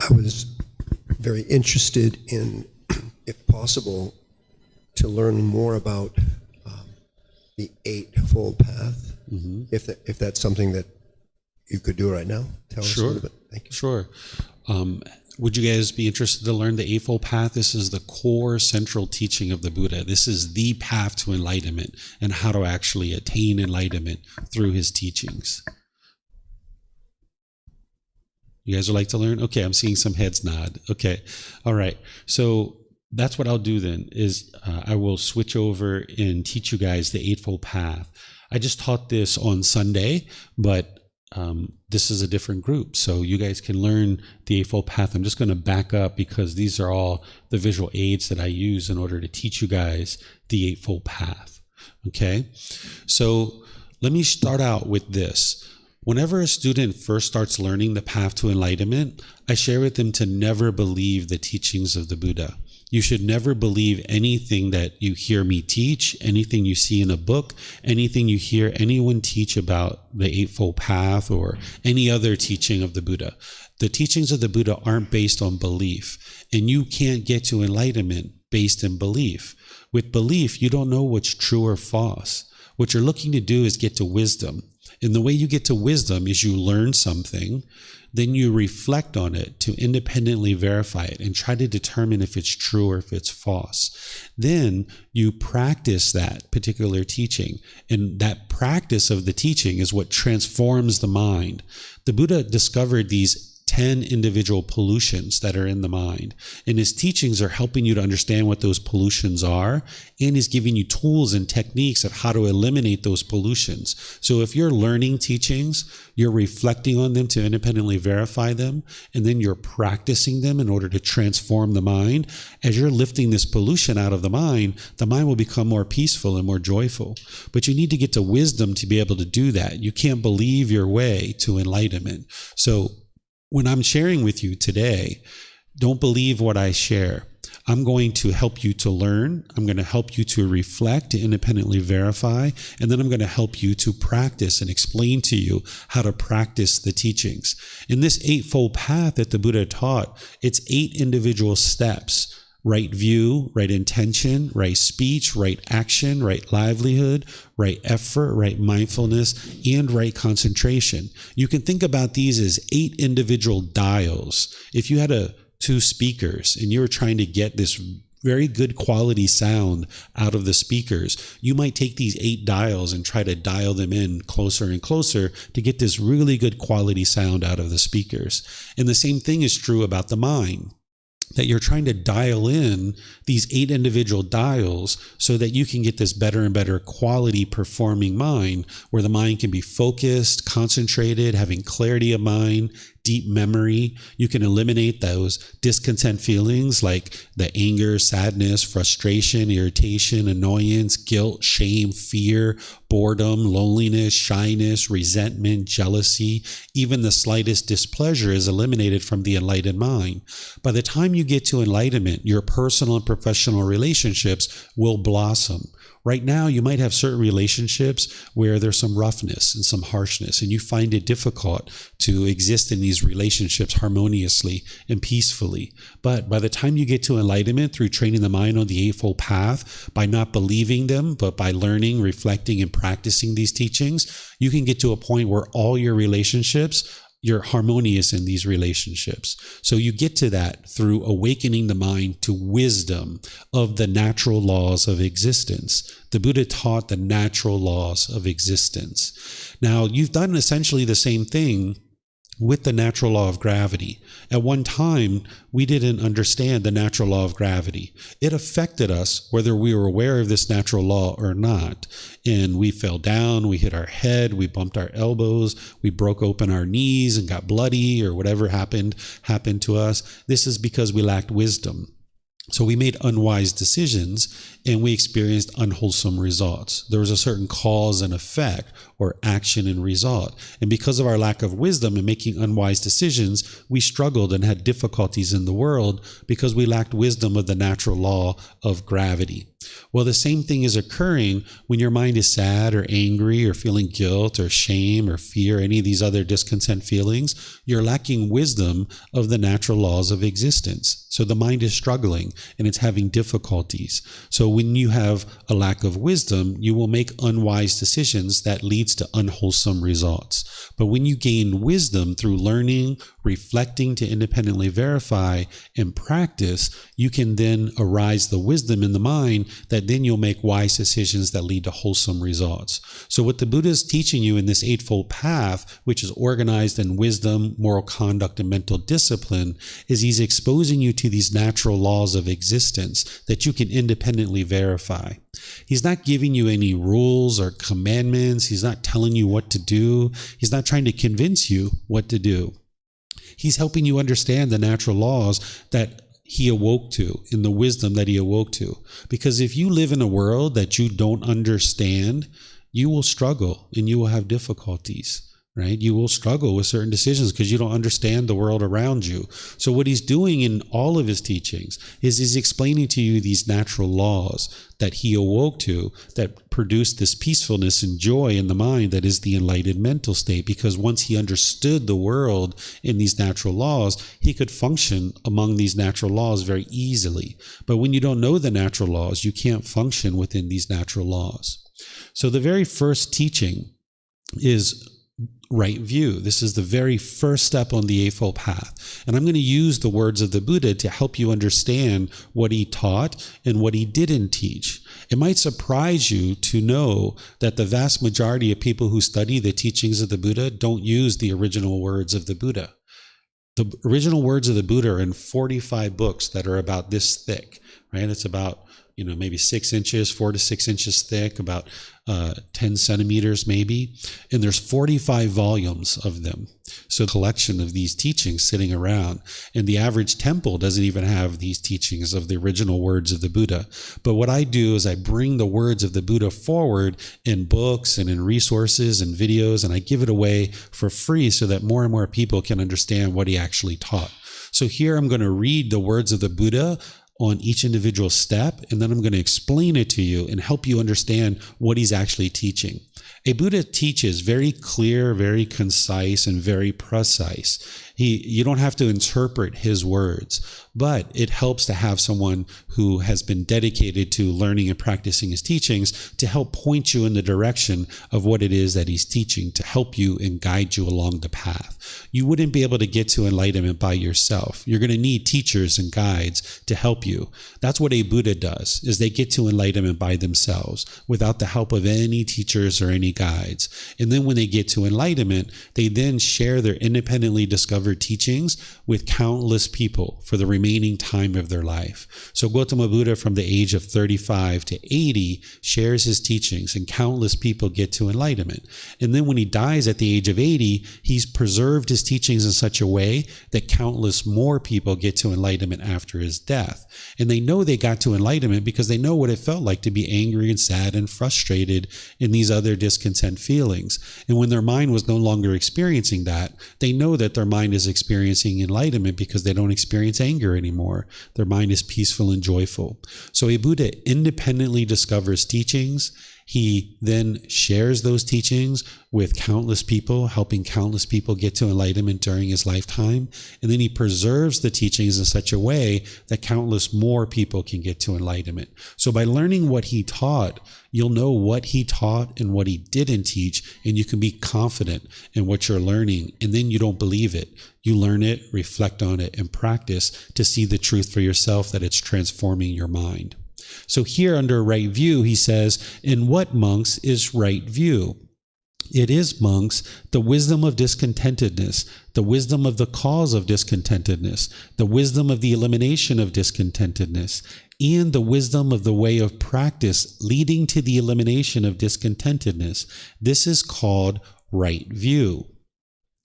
I was very interested in, if possible, to learn more about the Eightfold Path. Mm-hmm. If that's something that you could do right now, tell us a little bit. Thank you. Sure. Would you guys be interested to learn the Eightfold Path? This is the core central teaching of the Buddha. This is the path to enlightenment and how to actually attain enlightenment through his teachings. You guys would like to learn? Okay, I'm seeing some heads nod. Okay, all right. So that's what I'll do then, is I will switch over and teach you guys the Eightfold Path. I just taught this on Sunday, but this is a different group, so you guys can learn the Eightfold Path. I'm just going to back up because these are all the visual aids that I use in order to teach you guys the Eightfold Path. Okay, so let me start out with this. Whenever a student first starts learning the path to enlightenment, I share with them to never believe the teachings of the Buddha. You should never believe anything that you hear me teach, anything you see in a book, anything you hear anyone teach about the Eightfold Path or any other teaching of the Buddha. The teachings of the Buddha aren't based on belief, and you can't get to enlightenment based in belief. With belief, you don't know what's true or false. What you're looking to do is get to wisdom. And the way you get to wisdom is you learn something, then you reflect on it to independently verify it and try to determine if it's true or if it's false. Then you practice that particular teaching, and that practice of the teaching is what transforms the mind. The Buddha discovered these 10 individual pollutions that are in the mind, and his teachings are helping you to understand what those pollutions are, and he's giving you tools and techniques of how to eliminate those pollutions. So if you're learning teachings, you're reflecting on them to independently verify them, and then you're practicing them in order to transform the mind. As you're lifting this pollution out of the mind will become more peaceful and more joyful. But you need to get to wisdom to be able to do that. You can't believe your way to enlightenment. So when I'm sharing with you today, don't believe what I share. I'm going to help you to learn. I'm going to help you to reflect, to independently verify, and then I'm going to help you to practice and explain to you how to practice the teachings. In this Eightfold Path that the Buddha taught, it's 8 individual steps. Right view, right intention, right speech, right action, right livelihood, right effort, right mindfulness, and right concentration. You can think about these as 8 individual dials. If you had 2 speakers and you were trying to get this very good quality sound out of the speakers, you might take these 8 dials and try to dial them in closer and closer to get this really good quality sound out of the speakers. And the same thing is true about the mind, that you're trying to dial in these 8 individual dials so that you can get this better and better quality performing mind, where the mind can be focused, concentrated, having clarity of mind, deep memory. You can eliminate those discontent feelings like the anger, sadness, frustration, irritation, annoyance, guilt, shame, fear, boredom, loneliness, shyness, resentment, jealousy. Even the slightest displeasure is eliminated from the enlightened mind. By the time you get to enlightenment, your personal and professional relationships will blossom. Right now, you might have certain relationships where there's some roughness and some harshness, and you find it difficult to exist in these relationships harmoniously and peacefully. But by the time you get to enlightenment through training the mind on the Eightfold Path, by not believing them, but by learning, reflecting, and practicing these teachings, you can get to a point where all your relationships, you're harmonious in these relationships. So you get to that through awakening the mind to wisdom of the natural laws of existence. The Buddha taught the natural laws of existence. Now, you've done essentially the same thing with the natural law of gravity. At one time, we didn't understand the natural law of gravity. It affected us whether we were aware of this natural law or not. And we fell down, we hit our head, we bumped our elbows, we broke open our knees and got bloody, or whatever happened to us. This is because we lacked wisdom. So we made unwise decisions and we experienced unwholesome results. There was a certain cause and effect, or action and result. And because of our lack of wisdom and making unwise decisions, we struggled and had difficulties in the world because we lacked wisdom of the natural law of gravity. Well, the same thing is occurring when your mind is sad or angry or feeling guilt or shame or fear, any of these other discontent feelings. You're lacking wisdom of the natural laws of existence. So the mind is struggling and it's having difficulties. So when you have a lack of wisdom, you will make unwise decisions that leads to unwholesome results. But when you gain wisdom through learning, reflecting to independently verify, and practice, you can then arise the wisdom in the mind that then you'll make wise decisions that lead to wholesome results. So what the Buddha is teaching you in this Eightfold Path, which is organized in wisdom, moral conduct, and mental discipline, is he's exposing you to these natural laws of existence that you can independently verify. He's not giving you any rules or commandments. He's not telling you what to do. He's not trying to convince you what to do. He's helping you understand the natural laws that he awoke to, in the wisdom that he awoke to. Because if you live in a world that you don't understand, you will struggle and you will have difficulties, right? You will struggle with certain decisions because you don't understand the world around you. So what he's doing in all of his teachings is he's explaining to you these natural laws that he awoke to that produce this peacefulness and joy in the mind that is the enlightened mental state. Because once he understood the world in these natural laws, he could function among these natural laws very easily. But when you don't know the natural laws, you can't function within these natural laws. So the very first teaching is right view. This is the very first step on the Eightfold Path. And I'm going to use the words of the Buddha to help you understand what he taught and what he didn't teach. It might surprise you to know that the vast majority of people who study the teachings of the Buddha don't use the original words of the Buddha. The original words of the Buddha are in 45 books that are about this thick, right? It's about, maybe 6 inches, 4 to 6 inches thick, about 10 centimeters maybe. And there's 45 volumes of them. So a collection of these teachings sitting around. And the average temple doesn't even have these teachings of the original words of the Buddha. But what I do is I bring the words of the Buddha forward in books and in resources and videos, and I give it away for free so that more and more people can understand what he actually taught. So here I'm going to read the words of the Buddha on each individual step, and then I'm going to explain it to you and help you understand what he's actually teaching. A Buddha teaches very clear, very concise, and very precise. You don't have to interpret his words, but it helps to have someone who has been dedicated to learning and practicing his teachings to help point you in the direction of what it is that he's teaching, to help you and guide you along the path. You wouldn't be able to get to enlightenment by yourself. You're going to need teachers and guides to help you. That's what a Buddha does, is they get to enlightenment by themselves without the help of any teachers or any guides. And then when they get to enlightenment, they then share their independently discovered discover teachings with countless people for the remaining time of their life. So Gotama Buddha, from the age of 35 to 80, shares his teachings, and countless people get to enlightenment. And then when he dies at the age of 80, he's preserved his teachings in such a way that countless more people get to enlightenment after his death. And they know they got to enlightenment because they know what it felt like to be angry and sad and frustrated in these other discontent feelings. And when their mind was no longer experiencing that, they know that their mind is experiencing enlightenment because they don't experience anger anymore. Their mind is peaceful and joyful. So a Buddha independently discovers teachings. He then shares those teachings with countless people, helping countless people get to enlightenment during his lifetime. And then he preserves the teachings in such a way that countless more people can get to enlightenment. So by learning what he taught, you'll know what he taught and what he didn't teach, and you can be confident in what you're learning. And then you don't believe it. You learn it, reflect on it, and practice to see the truth for yourself, that it's transforming your mind. So here under right view, he says, in what, monks, is right view? It is, monks, the wisdom of discontentedness, the wisdom of the cause of discontentedness, the wisdom of the elimination of discontentedness, and the wisdom of the way of practice leading to the elimination of discontentedness. This is called right view.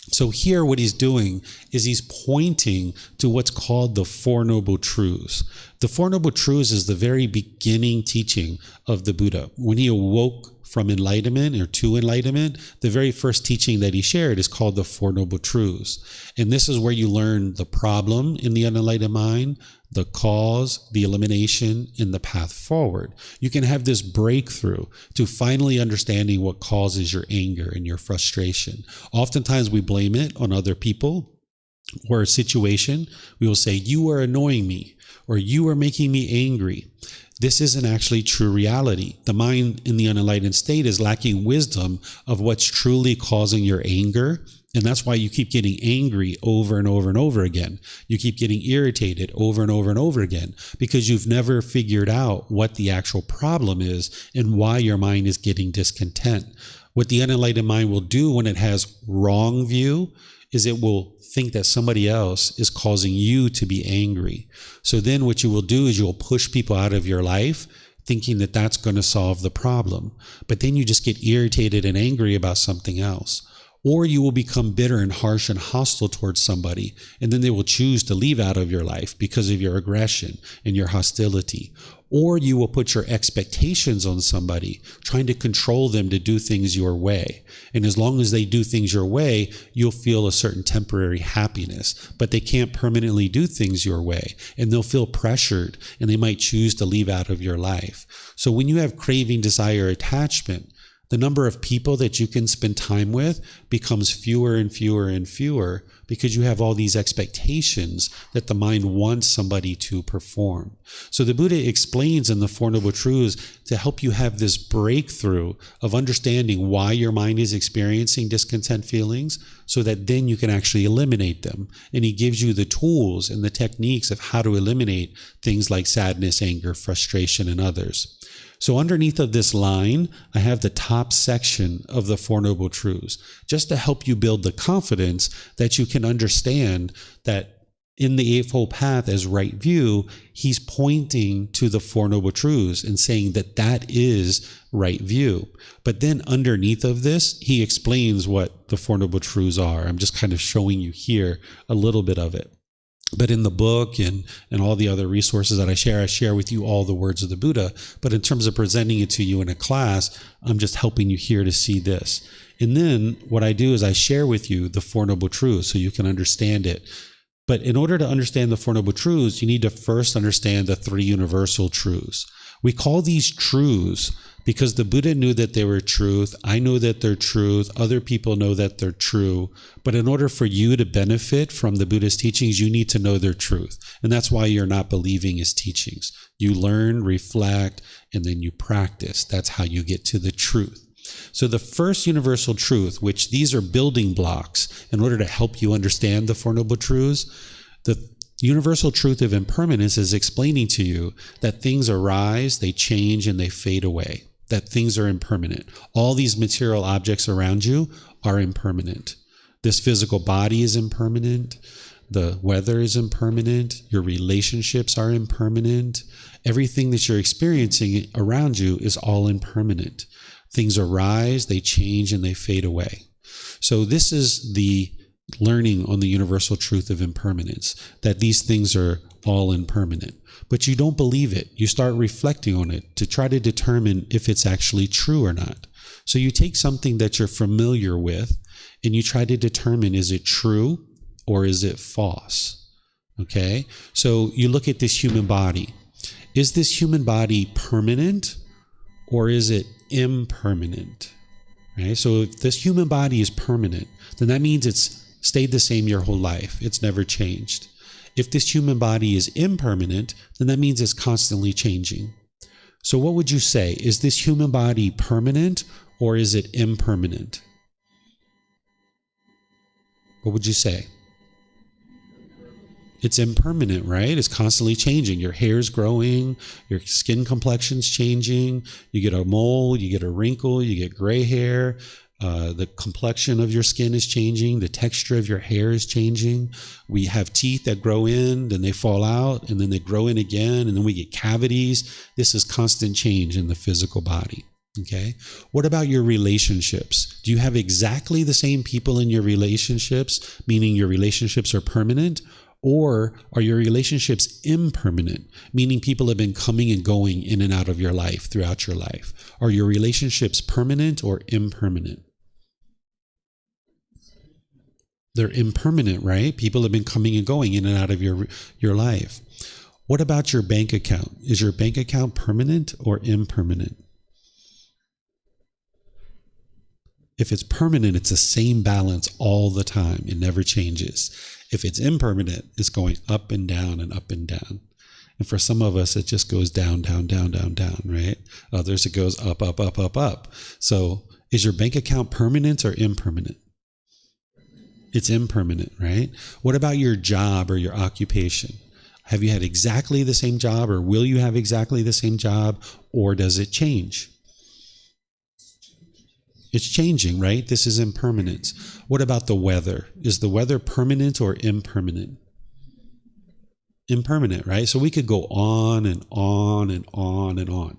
So here what he's doing is he's pointing to what's called the Four Noble Truths. The Four Noble Truths is the very beginning teaching of the Buddha. When he awoke from enlightenment or to enlightenment, the very first teaching that he shared is called the Four Noble Truths. And this is where you learn the problem in the unenlightened mind, the cause, the elimination, and the path forward. You can have this breakthrough to finally understanding what causes your anger and your frustration. Oftentimes we blame it on other people or a situation. We will say, you are annoying me, or you are making me angry. This isn't actually true reality. The mind in the unenlightened state is lacking wisdom of what's truly causing your anger. And that's why you keep getting angry over and over and over again. You keep getting irritated over and over and over again because you've never figured out what the actual problem is and why your mind is getting discontent. What the unenlightened mind will do when it has wrong view is it will think that somebody else is causing you to be angry. So then what you will do is you'll push people out of your life thinking that that's going to solve the problem. But then you just get irritated and angry about something else. Or you will become bitter and harsh and hostile towards somebody, and then they will choose to leave out of your life because of your aggression and your hostility. Or you will put your expectations on somebody, trying to control them to do things your way. And as long as they do things your way, you'll feel a certain temporary happiness, but they can't permanently do things your way, and they'll feel pressured, and they might choose to leave out of your life. So when you have craving, desire, attachment, the number of people that you can spend time with becomes fewer and fewer and fewer because you have all these expectations that the mind wants somebody to perform. So the Buddha explains in the Four Noble Truths to help you have this breakthrough of understanding why your mind is experiencing discontent feelings so that then you can actually eliminate them. And he gives you the tools and the techniques of how to eliminate things like sadness, anger, frustration, and others. So underneath of this line, I have the top section of the Four Noble Truths, just to help you build the confidence that you can understand that in the Eightfold Path as right view, he's pointing to the Four Noble Truths and saying that that is right view. But then underneath of this, he explains what the Four Noble Truths are. I'm just kind of showing you here a little bit of it. But in the book and all the other resources that I share with you all the words of the Buddha. But in terms of presenting it to you in a class, I'm just helping you here to see this. And then what I do is I share with you the Four Noble Truths so you can understand it. But in order to understand the Four Noble Truths, you need to first understand the three universal truths. We call these truths because the Buddha knew that they were truth. I know that they're truth. Other people know that they're true. But in order for you to benefit from the Buddha's teachings, you need to know their truth. And that's why you're not believing his teachings. You learn, reflect, and then you practice. That's how you get to the truth. So the first universal truth, which these are building blocks in order to help you understand the Four Noble Truths, the universal truth of impermanence is explaining to you that things arise, they change, and they fade away. That things are impermanent. All these material objects around you are impermanent. This physical body is impermanent. The weather is impermanent. Your relationships are impermanent. Everything that you're experiencing around you is all impermanent. Things arise, they change, and they fade away. So this is the learning on the universal truth of impermanence, that these things are all impermanent. But you don't believe it. You start reflecting on it to try to determine if it's actually true or not. So you take something that you're familiar with and you try to determine, is it true or is it false? Okay? So you look at this human body. Is this human body permanent or is it impermanent? Right? So if this human body is permanent, then that means it's stayed the same your whole life. It's never changed. If this human body is impermanent, then that means it's constantly changing. So what would you say? Is this human body permanent or is it impermanent? What would you say? It's impermanent, right? It's constantly changing. Your hair's growing, your skin complexion's changing, you get a mole, you get a wrinkle, you get gray hair, the complexion of your skin is changing, the texture of your hair is changing. We have teeth that grow in, then they fall out, and then they grow in again, and then we get cavities. This is constant change in the physical body. Okay. What about your relationships? Do you have exactly the same people in your relationships, meaning your relationships are permanent? Or are your relationships impermanent, meaning people have been coming and going in and out of your life throughout your life? Are your relationships permanent or impermanent? They're impermanent, right? People have been coming and going in and out of your life. What about your bank account? Is your bank account permanent or impermanent? If it's permanent, it's the same balance all the time. It never changes. If it's impermanent, it's going up and down and up and down. And for some of us, it just goes down, down, down, down, down, right? Others, it goes up, up, up, up, up. So is your bank account permanent or impermanent? It's impermanent, right? What about your job or your occupation? Have you had exactly the same job, or will you have exactly the same job, or does it change? It's changing, right? This is impermanence. What about the weather? Is the weather permanent or impermanent? Impermanent, right? So we could go on and on and on and on.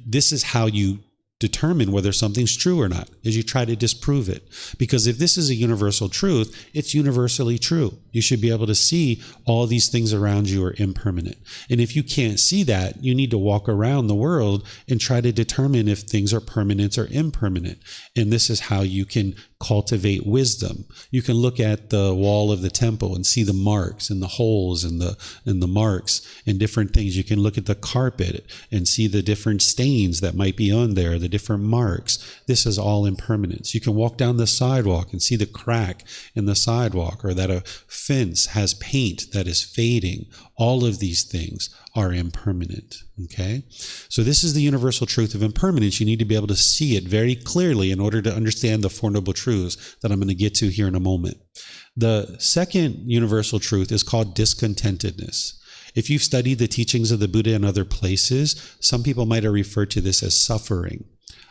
This is how you determine whether something's true or not, is you try to disprove it. Because if this is a universal truth, it's universally true. You should be able to see all these things around you are impermanent. And if you can't see that, you need to walk around the world and try to determine if things are permanent or impermanent. And this is how you can cultivate wisdom. You can look at the wall of the temple and see the marks and the holes and the marks and different things. You can look at the carpet and see the different stains that might be on there, the different marks. This is all impermanence. You can walk down the sidewalk and see the crack in the sidewalk, or that a fence has paint that is fading. All of these things are impermanent. Okay? So this is the universal truth of impermanence. You need to be able to see it very clearly in order to understand the Four Noble Truths that I'm going to get to here in a moment. The second universal truth is called discontentedness. If you've studied the teachings of the Buddha in other places, some people might have referred to this as suffering.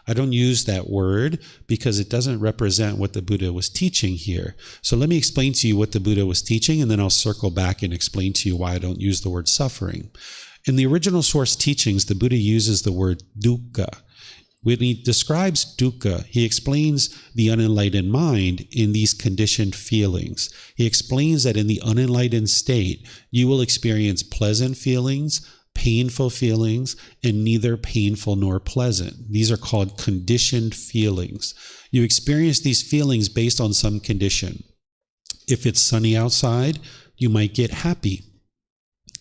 I don't use that word because it doesn't represent what the Buddha was teaching here. So let me explain to you what the Buddha was teaching, and then I'll circle back and explain to you why I don't use the word suffering. In the original source teachings, the Buddha uses the word dukkha. When he describes dukkha, he explains the unenlightened mind in these conditioned feelings. He explains that in the unenlightened state, you will experience pleasant feelings, painful feelings, and neither painful nor pleasant. These are called conditioned feelings. You experience these feelings based on some condition. If it's sunny outside, you might get happy,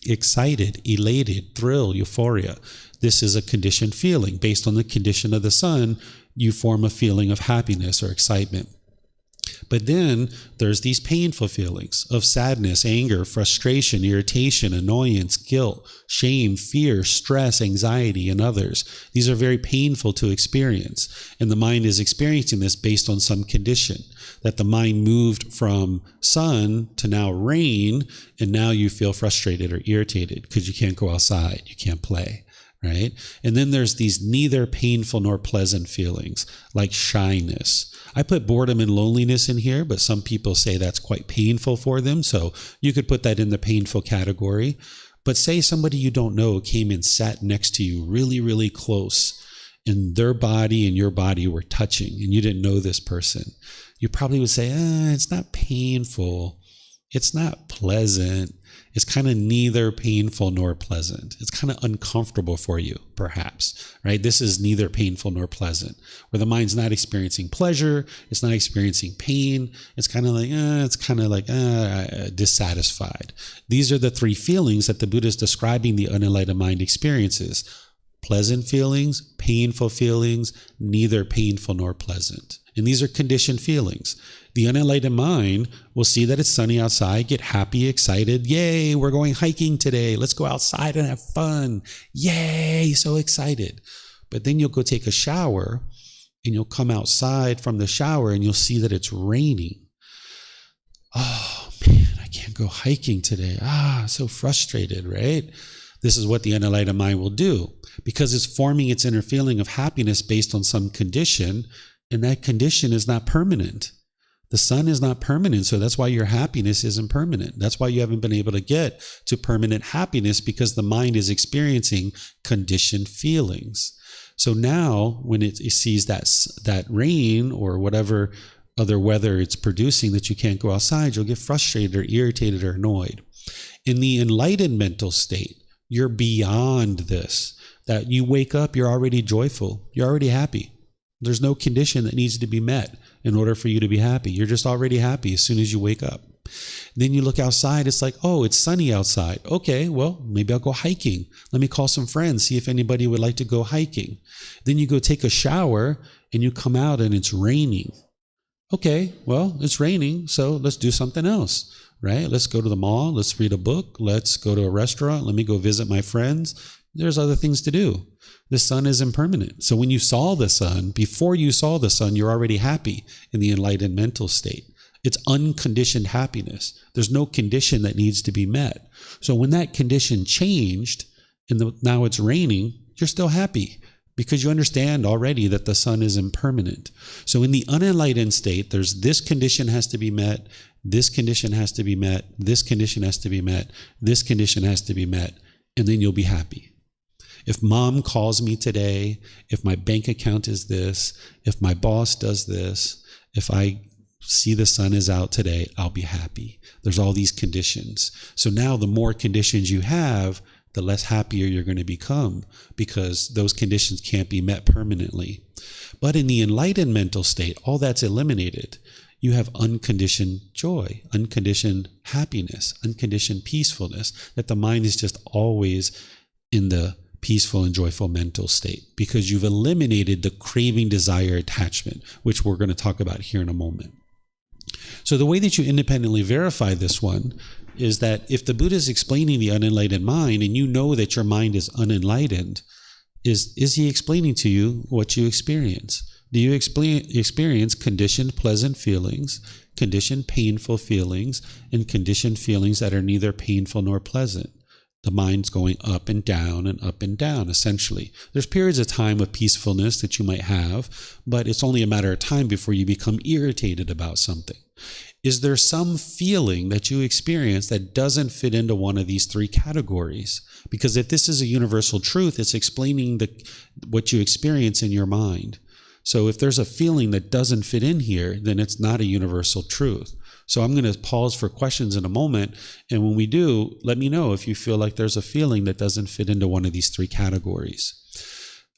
excited, elated, thrill, euphoria. This is a conditioned feeling. Based on the condition of the sun, you form a feeling of happiness or excitement. But then there's these painful feelings of sadness, anger, frustration, irritation, annoyance, guilt, shame, fear, stress, anxiety, and others. These are very painful to experience. And the mind is experiencing this based on some condition. That the mind moved from sun to now rain, and now you feel frustrated or irritated because you can't go outside, you can't play. Right? And then there's these neither painful nor pleasant feelings, like shyness. I put boredom and loneliness in here, but some people say that's quite painful for them. So you could put that in the painful category. But say somebody you don't know came and sat next to you really, really close, and their body and your body were touching, and you didn't know this person. You probably would say, it's not painful. It's not pleasant. It's kind of neither painful nor pleasant. It's kind of uncomfortable for you, perhaps, right? This is neither painful nor pleasant, where the mind's not experiencing pleasure. It's not experiencing pain. It's kind of like dissatisfied. These are the three feelings that the Buddha is describing the unenlightened mind experiences. Pleasant feelings, painful feelings, neither painful nor pleasant. And these are conditioned feelings. The unenlightened mind will see that it's sunny outside, get happy, excited. Yay, we're going hiking today. Let's go outside and have fun. Yay, so excited. But then you'll go take a shower, and you'll come outside from the shower and you'll see that it's raining. Oh man, I can't go hiking today. So frustrated, right? This is what the unenlightened mind will do, because it's forming its inner feeling of happiness based on some condition, and that condition is not permanent. The sun is not permanent, so that's why your happiness isn't permanent. That's why you haven't been able to get to permanent happiness, because the mind is experiencing conditioned feelings. So now when it sees that rain or whatever other weather it's producing that you can't go outside, you'll get frustrated or irritated or annoyed. In the enlightened mental state, you're beyond this. That you wake up, you're already joyful. You're already happy. There's no condition that needs to be met in order for you to be happy. You're just already happy as soon as you wake up. Then you look outside, it's like, oh, it's sunny outside. Okay, well, maybe I'll go hiking. Let me call some friends, see if anybody would like to go hiking. Then you go take a shower and you come out and it's raining. Okay, well, it's raining, so let's do something else, right? Let's go to the mall. Let's read a book. Let's go to a restaurant. Let me go visit my friends. There's other things to do. The sun is impermanent. So when you saw the sun, before you saw the sun, you're already happy in the enlightened mental state. It's unconditioned happiness. There's no condition that needs to be met. So when that condition changed and now it's raining, you're still happy because you understand already that the sun is impermanent. So in the unenlightened state, there's this condition has to be met, this condition has to be met, this condition has to be met, this condition has to be met, and then you'll be happy. If mom calls me today, if my bank account is this, if my boss does this, if I see the sun is out today, I'll be happy. There's all these conditions. So now the more conditions you have, the less happier you're going to become, because those conditions can't be met permanently. But in the enlightened mental state, all that's eliminated. You have unconditioned joy, unconditioned happiness, unconditioned peacefulness, that the mind is just always in the peaceful and joyful mental state, because you've eliminated the craving, desire, attachment, which we're going to talk about here in a moment. So the way that you independently verify this one is that if the Buddha is explaining the unenlightened mind and you know that your mind is unenlightened, is he explaining to you what you experience? Do you experience conditioned pleasant feelings, conditioned painful feelings, and conditioned feelings that are neither painful nor pleasant? The mind's going up and down, essentially. There's periods of time of peacefulness that you might have, but it's only a matter of time before you become irritated about something. Is there some feeling that you experience that doesn't fit into one of these three categories? Because if this is a universal truth, it's explaining what you experience in your mind. So if there's a feeling that doesn't fit in here, then it's not a universal truth. So I'm going to pause for questions in a moment. And when we do, let me know if you feel like there's a feeling that doesn't fit into one of these three categories.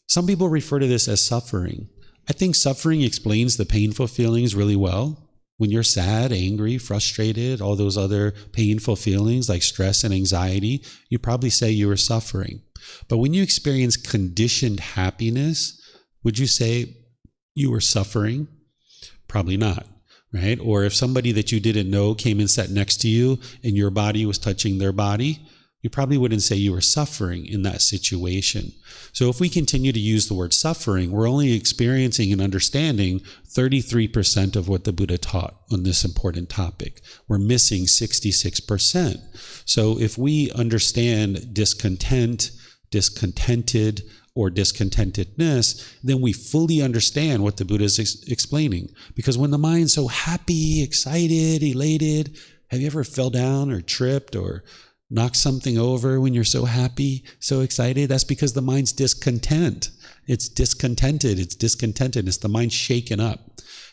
Some people refer to this as suffering. I think suffering explains the painful feelings really well. When you're sad, angry, frustrated, all those other painful feelings like stress and anxiety, you probably say you were suffering. But when you experience conditioned happiness, would you say you were suffering? Probably not. Right? Or if somebody that you didn't know came and sat next to you and your body was touching their body, you probably wouldn't say you were suffering in that situation. So if we continue to use the word suffering, we're only experiencing and understanding 33% of what the Buddha taught on this important topic. We're missing 66%. So if we understand discontent, discontented, or discontentedness, then we fully understand what the Buddha is explaining. Because when the mind's so happy, excited, elated, have you ever fell down or tripped or knocked something over when you're so happy, so excited? That's because the mind's discontent. It's discontented. It's discontented. It's the mind shaken up.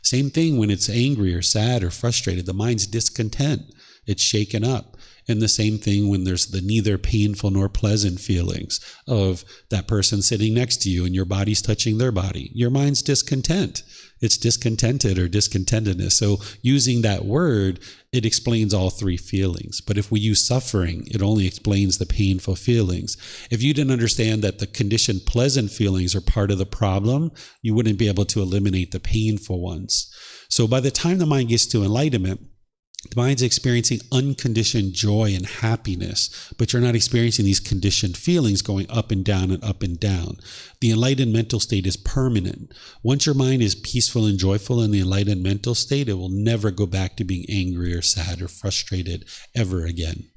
Same thing when it's angry or sad or frustrated. The mind's discontent. It's shaken up. And the same thing when there's the neither painful nor pleasant feelings of that person sitting next to you and your body's touching their body. Your mind's discontent. It's discontented or discontentedness. So using that word, it explains all three feelings. But if we use suffering, it only explains the painful feelings. If you didn't understand that the conditioned pleasant feelings are part of the problem, you wouldn't be able to eliminate the painful ones. So by the time the mind gets to enlightenment, the mind's experiencing unconditioned joy and happiness, but you're not experiencing these conditioned feelings going up and down and up and down. The enlightened mental state is permanent. Once your mind is peaceful and joyful in the enlightened mental state, it will never go back to being angry or sad or frustrated ever again.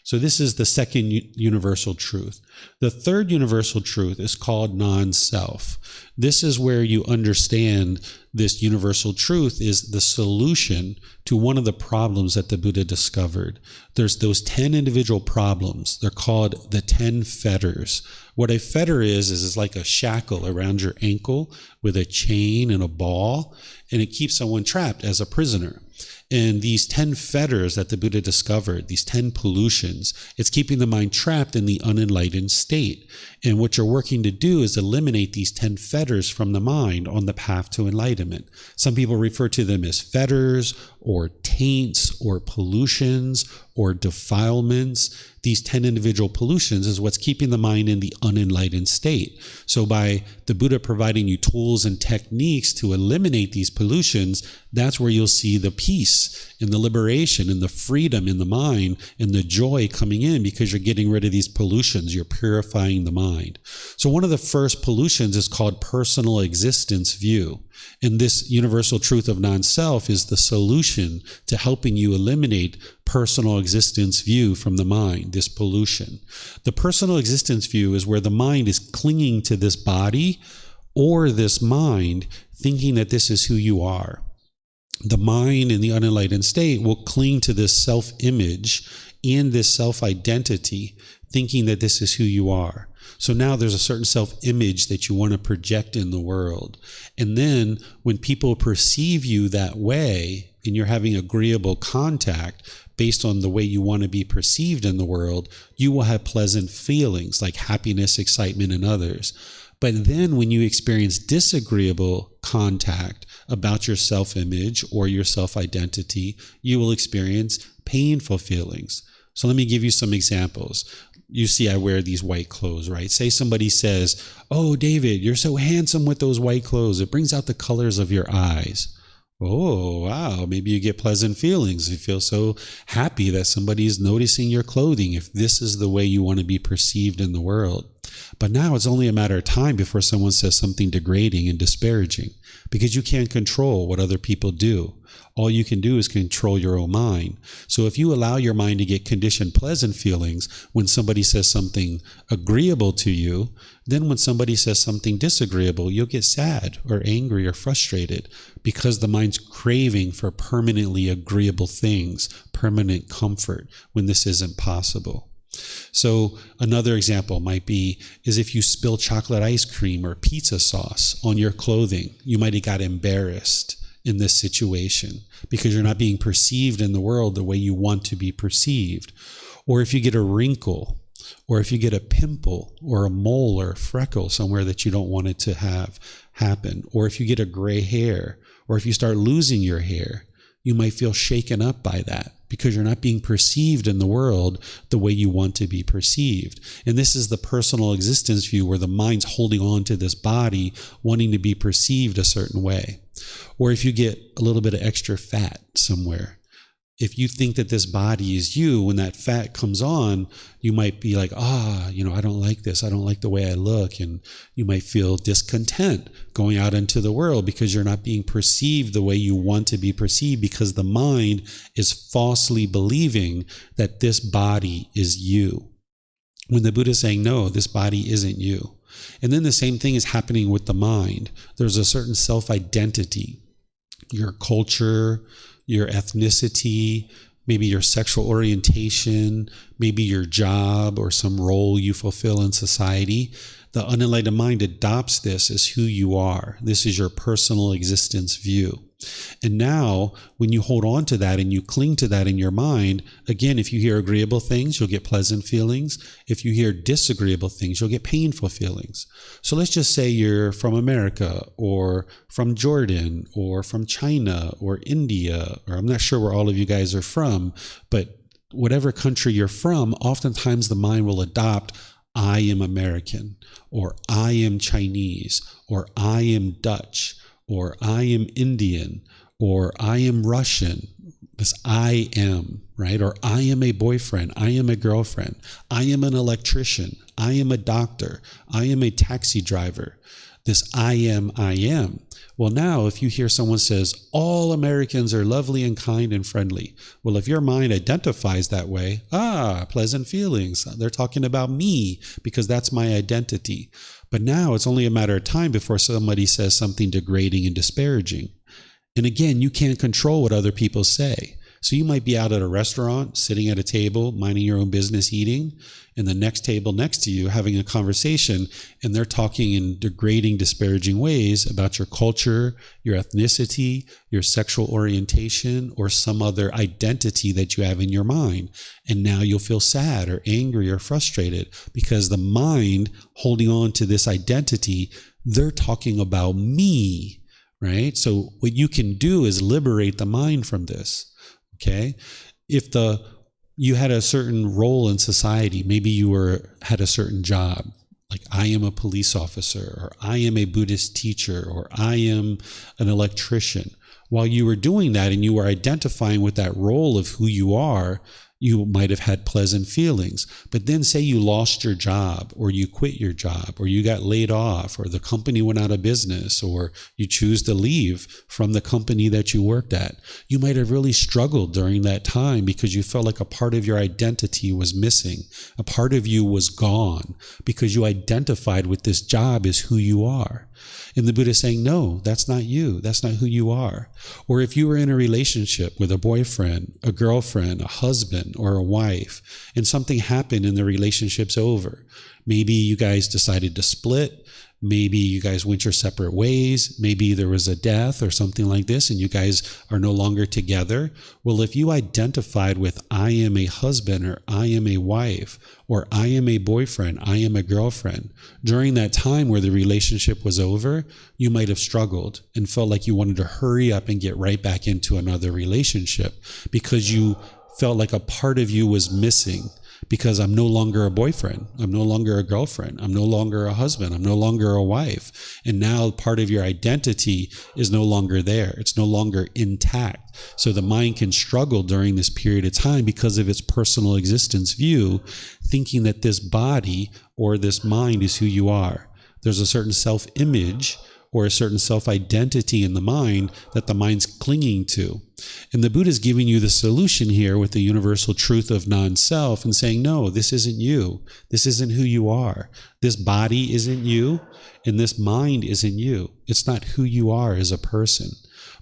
So this is the second universal truth. The third universal truth is called non-self. This is where you understand this universal truth is the solution to one of the problems that the Buddha discovered. There's those 10 individual problems. They're called the 10 fetters. What a fetter is like a shackle around your ankle with a chain and a ball, and it keeps someone trapped as a prisoner. And these 10 fetters that the Buddha discovered, these 10 pollutions, it's keeping the mind trapped in the unenlightened state. And what you're working to do is eliminate these 10 fetters from the mind on the path to enlightenment. Some people refer to them as fetters or taints or pollutions or defilements. These 10 individual pollutions is what's keeping the mind in the unenlightened state. So by the Buddha providing you tools and techniques to eliminate these pollutions, that's where you'll see the peace and the liberation and the freedom in the mind and the joy coming in, because you're getting rid of these pollutions. You're purifying the mind. So one of the first pollutions is called personal existence view. And this universal truth of non-self is the solution to helping you eliminate personal existence view from the mind, this pollution. The personal existence view is where the mind is clinging to this body or this mind, thinking that this is who you are. The mind in the unenlightened state will cling to this self-image and this self-identity, thinking that this is who you are. So now there's a certain self-image that you want to project in the world. And then when people perceive you that way, and you're having agreeable contact based on the way you want to be perceived in the world, you will have pleasant feelings like happiness, excitement, and others. But then when you experience disagreeable contact about your self-image or your self-identity, you will experience painful feelings. So let me give you some examples. You see I wear these white clothes, right? Say somebody says, "Oh, David, you're so handsome with those white clothes. It brings out the colors of your eyes." Oh, wow. Maybe you get pleasant feelings. You feel so happy that somebody is noticing your clothing if this is the way you want to be perceived in the world. But now it's only a matter of time before someone says something degrading and disparaging, because you can't control what other people do. All you can do is control your own mind. So if you allow your mind to get conditioned pleasant feelings when somebody says something agreeable to you, then when somebody says something disagreeable, you'll get sad or angry or frustrated, because the mind's craving for permanently agreeable things, permanent comfort, when this isn't possible. So another example might be is if you spill chocolate ice cream or pizza sauce on your clothing, you might have got embarrassed in this situation because you're not being perceived in the world the way you want to be perceived. Or if you get a wrinkle, or if you get a pimple or a mole or a freckle somewhere that you don't want it to have happen, or if you get a gray hair, or if you start losing your hair, you might feel shaken up by that because you're not being perceived in the world the way you want to be perceived. And this is the personal existence view where the mind's holding on to this body, wanting to be perceived a certain way. Or if you get a little bit of extra fat somewhere, if you think that this body is you, when that fat comes on, you might be like, I don't like this. I don't like the way I look. And you might feel discontent going out into the world because you're not being perceived the way you want to be perceived, because the mind is falsely believing that this body is you. When the Buddha is saying, no, this body isn't you. And then the same thing is happening with the mind. There's a certain self-identity, your culture, your ethnicity, maybe your sexual orientation, maybe your job or some role you fulfill in society. The unenlightened mind adopts this as who you are. This is your personal existence view. And now, when you hold on to that and you cling to that in your mind, again, if you hear agreeable things, you'll get pleasant feelings. If you hear disagreeable things, you'll get painful feelings. So let's just say you're from America or from Jordan or from China or India, or I'm not sure where all of you guys are from, but whatever country you're from, oftentimes the mind will adopt, I am American, or I am Chinese, or I am Dutch, or I am Indian, or I am Russian. This I am, right? Or I am a boyfriend, I am a girlfriend, I am an electrician, I am a doctor, I am a taxi driver. This I am, I am. Well, now if you hear someone says, all Americans are lovely and kind and friendly. Well, if your mind identifies that way, pleasant feelings. They're talking about me because that's my identity. But now it's only a matter of time before somebody says something degrading and disparaging. And again, you can't control what other people say. So you might be out at a restaurant, sitting at a table, minding your own business, eating, and the next table next to you having a conversation, and they're talking in degrading, disparaging ways about your culture, your ethnicity, your sexual orientation, or some other identity that you have in your mind. And now you'll feel sad or angry or frustrated because the mind holding on to this identity, they're talking about me, right? So what you can do is liberate the mind from this. Okay, if you had a certain role in society, maybe you had a certain job, like I am a police officer, or I am a Buddhist teacher, or I am an electrician. While you were doing that and you were identifying with that role of who you are, you might have had pleasant feelings. But then say you lost your job, or you quit your job, or you got laid off, or the company went out of business, or you choose to leave from the company that you worked at. You might have really struggled during that time because you felt like a part of your identity was missing. A part of you was gone because you identified with this job as who you are. And the Buddha is saying, no, that's not you. That's not who you are. Or if you were in a relationship with a boyfriend, a girlfriend, a husband, or a wife, and something happened and the relationship's over. Maybe you guys decided to split. Maybe you guys went your separate ways. Maybe there was a death or something like this, and you guys are no longer together. Well, if you identified with I am a husband, or I am a wife, or I am a boyfriend, I am a girlfriend, during that time where the relationship was over, you might have struggled and felt like you wanted to hurry up and get right back into another relationship because you felt like a part of you was missing. Because I'm no longer a boyfriend, I'm no longer a girlfriend, I'm no longer a husband, I'm no longer a wife. And now part of your identity is no longer there. It's no longer intact. So the mind can struggle during this period of time because of its personal existence view, thinking that this body or this mind is who you are. There's a certain self-image or a certain self-identity in the mind that the mind's clinging to. And the Buddha is giving you the solution here with the universal truth of non-self and saying, no, this isn't you. This isn't who you are. This body isn't you, and this mind isn't you. It's not who you are as a person.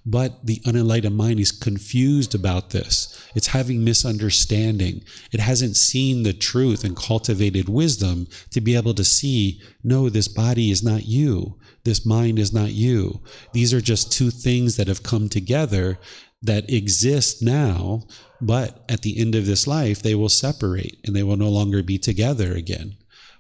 But the unenlightened mind is confused about this. It's having misunderstanding. It hasn't seen the truth and cultivated wisdom to be able to see, no, this body is not you. This mind is not you. These are just two things that have come together that exist now, but at the end of this life, they will separate and they will no longer be together again.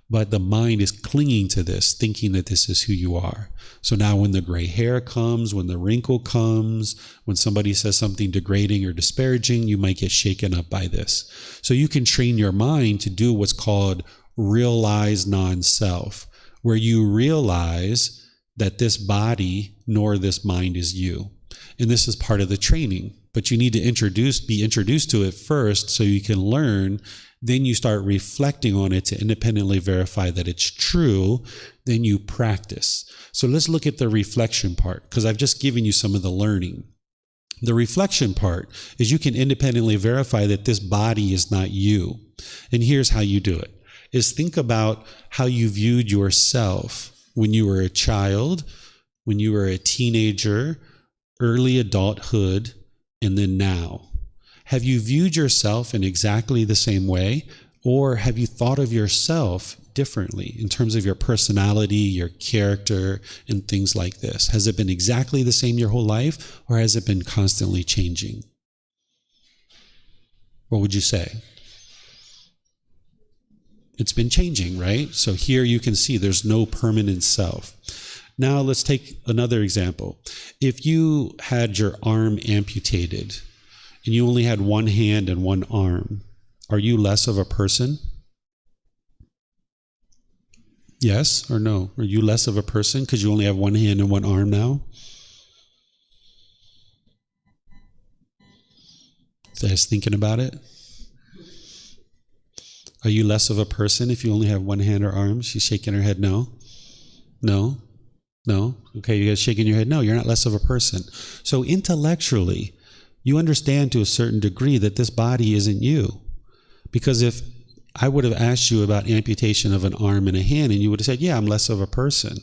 But the mind is clinging to this, thinking that this is who you are. So now when the gray hair comes, when the wrinkle comes, when somebody says something degrading or disparaging, you might get shaken up by this. So you can train your mind to do what's called realized non-self, where you realize that this body nor this mind is you. And this is part of the training, but you need to be introduced to it first so you can learn. Then you start reflecting on it to independently verify that it's true. Then you practice. So let's look at the reflection part, because I've just given you some of the learning. The reflection part is you can independently verify that this body is not you. And here's how you do it. is think about how you viewed yourself when you were a child, when you were a teenager, early adulthood, and then now. Have you viewed yourself in exactly the same way, or have you thought of yourself differently in terms of your personality, your character, and things like this? Has it been exactly the same your whole life, or has it been constantly changing? What would you say? It's been changing, right? So here you can see there's no permanent self. Now let's take another example. If you had your arm amputated and you only had one hand and one arm, are you less of a person? Yes or no? Are you less of a person because you only have one hand and one arm now? So I was thinking about it. Are you less of a person if you only have one hand or arm? She's shaking her head no. No? No? Okay, you guys shaking your head no, you're not less of a person. So intellectually, you understand to a certain degree that this body isn't you. Because if I would have asked you about amputation of an arm and a hand, and you would have said, yeah, I'm less of a person.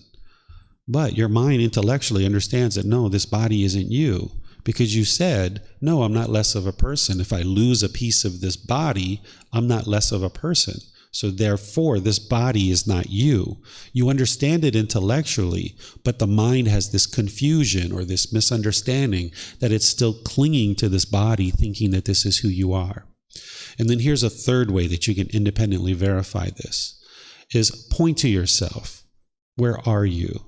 But your mind intellectually understands that no, this body isn't you. Because you said, no, I'm not less of a person. If I lose a piece of this body, I'm not less of a person. So therefore, this body is not you. You understand it intellectually, but the mind has this confusion or this misunderstanding that it's still clinging to this body, thinking that this is who you are. And then here's a third way that you can independently verify this, is point to yourself. Where are you?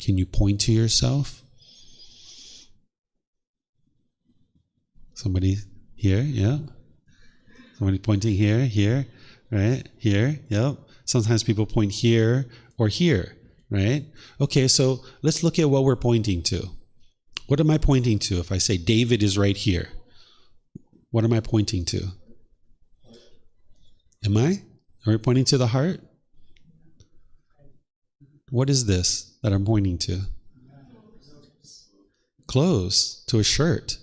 Can you point to yourself? Somebody here, yeah. Somebody pointing here, right? Here, yep. Sometimes people point here or here, right? Okay, so let's look at what we're pointing to. What am I pointing to if I say David is right here? What am I pointing to? Am I? Are we pointing to the heart? What is this that I'm pointing to? Clothes, to a shirt.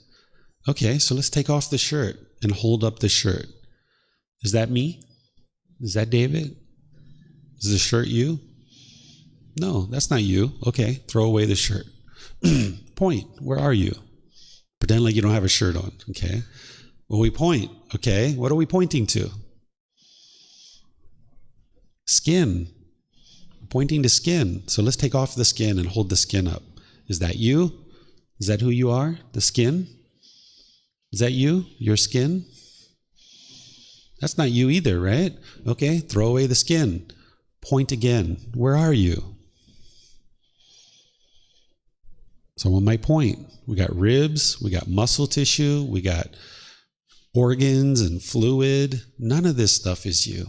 Okay, so let's take off the shirt and hold up the shirt. Is that me? Is that David? Is the shirt you? No, that's not you. Okay, throw away the shirt. Point, where are you? Pretend like you don't have a shirt on, okay? Well, we point, okay? What are we pointing to? Skin. Pointing to skin. So let's take off the skin and hold the skin up. Is that you? Is that who you are? The skin? Is that you? Your skin? That's not you either, right? Okay, throw away the skin. Point again. Where are you? Someone might point. We got ribs, we got muscle tissue, we got organs and fluid. None of this stuff is you.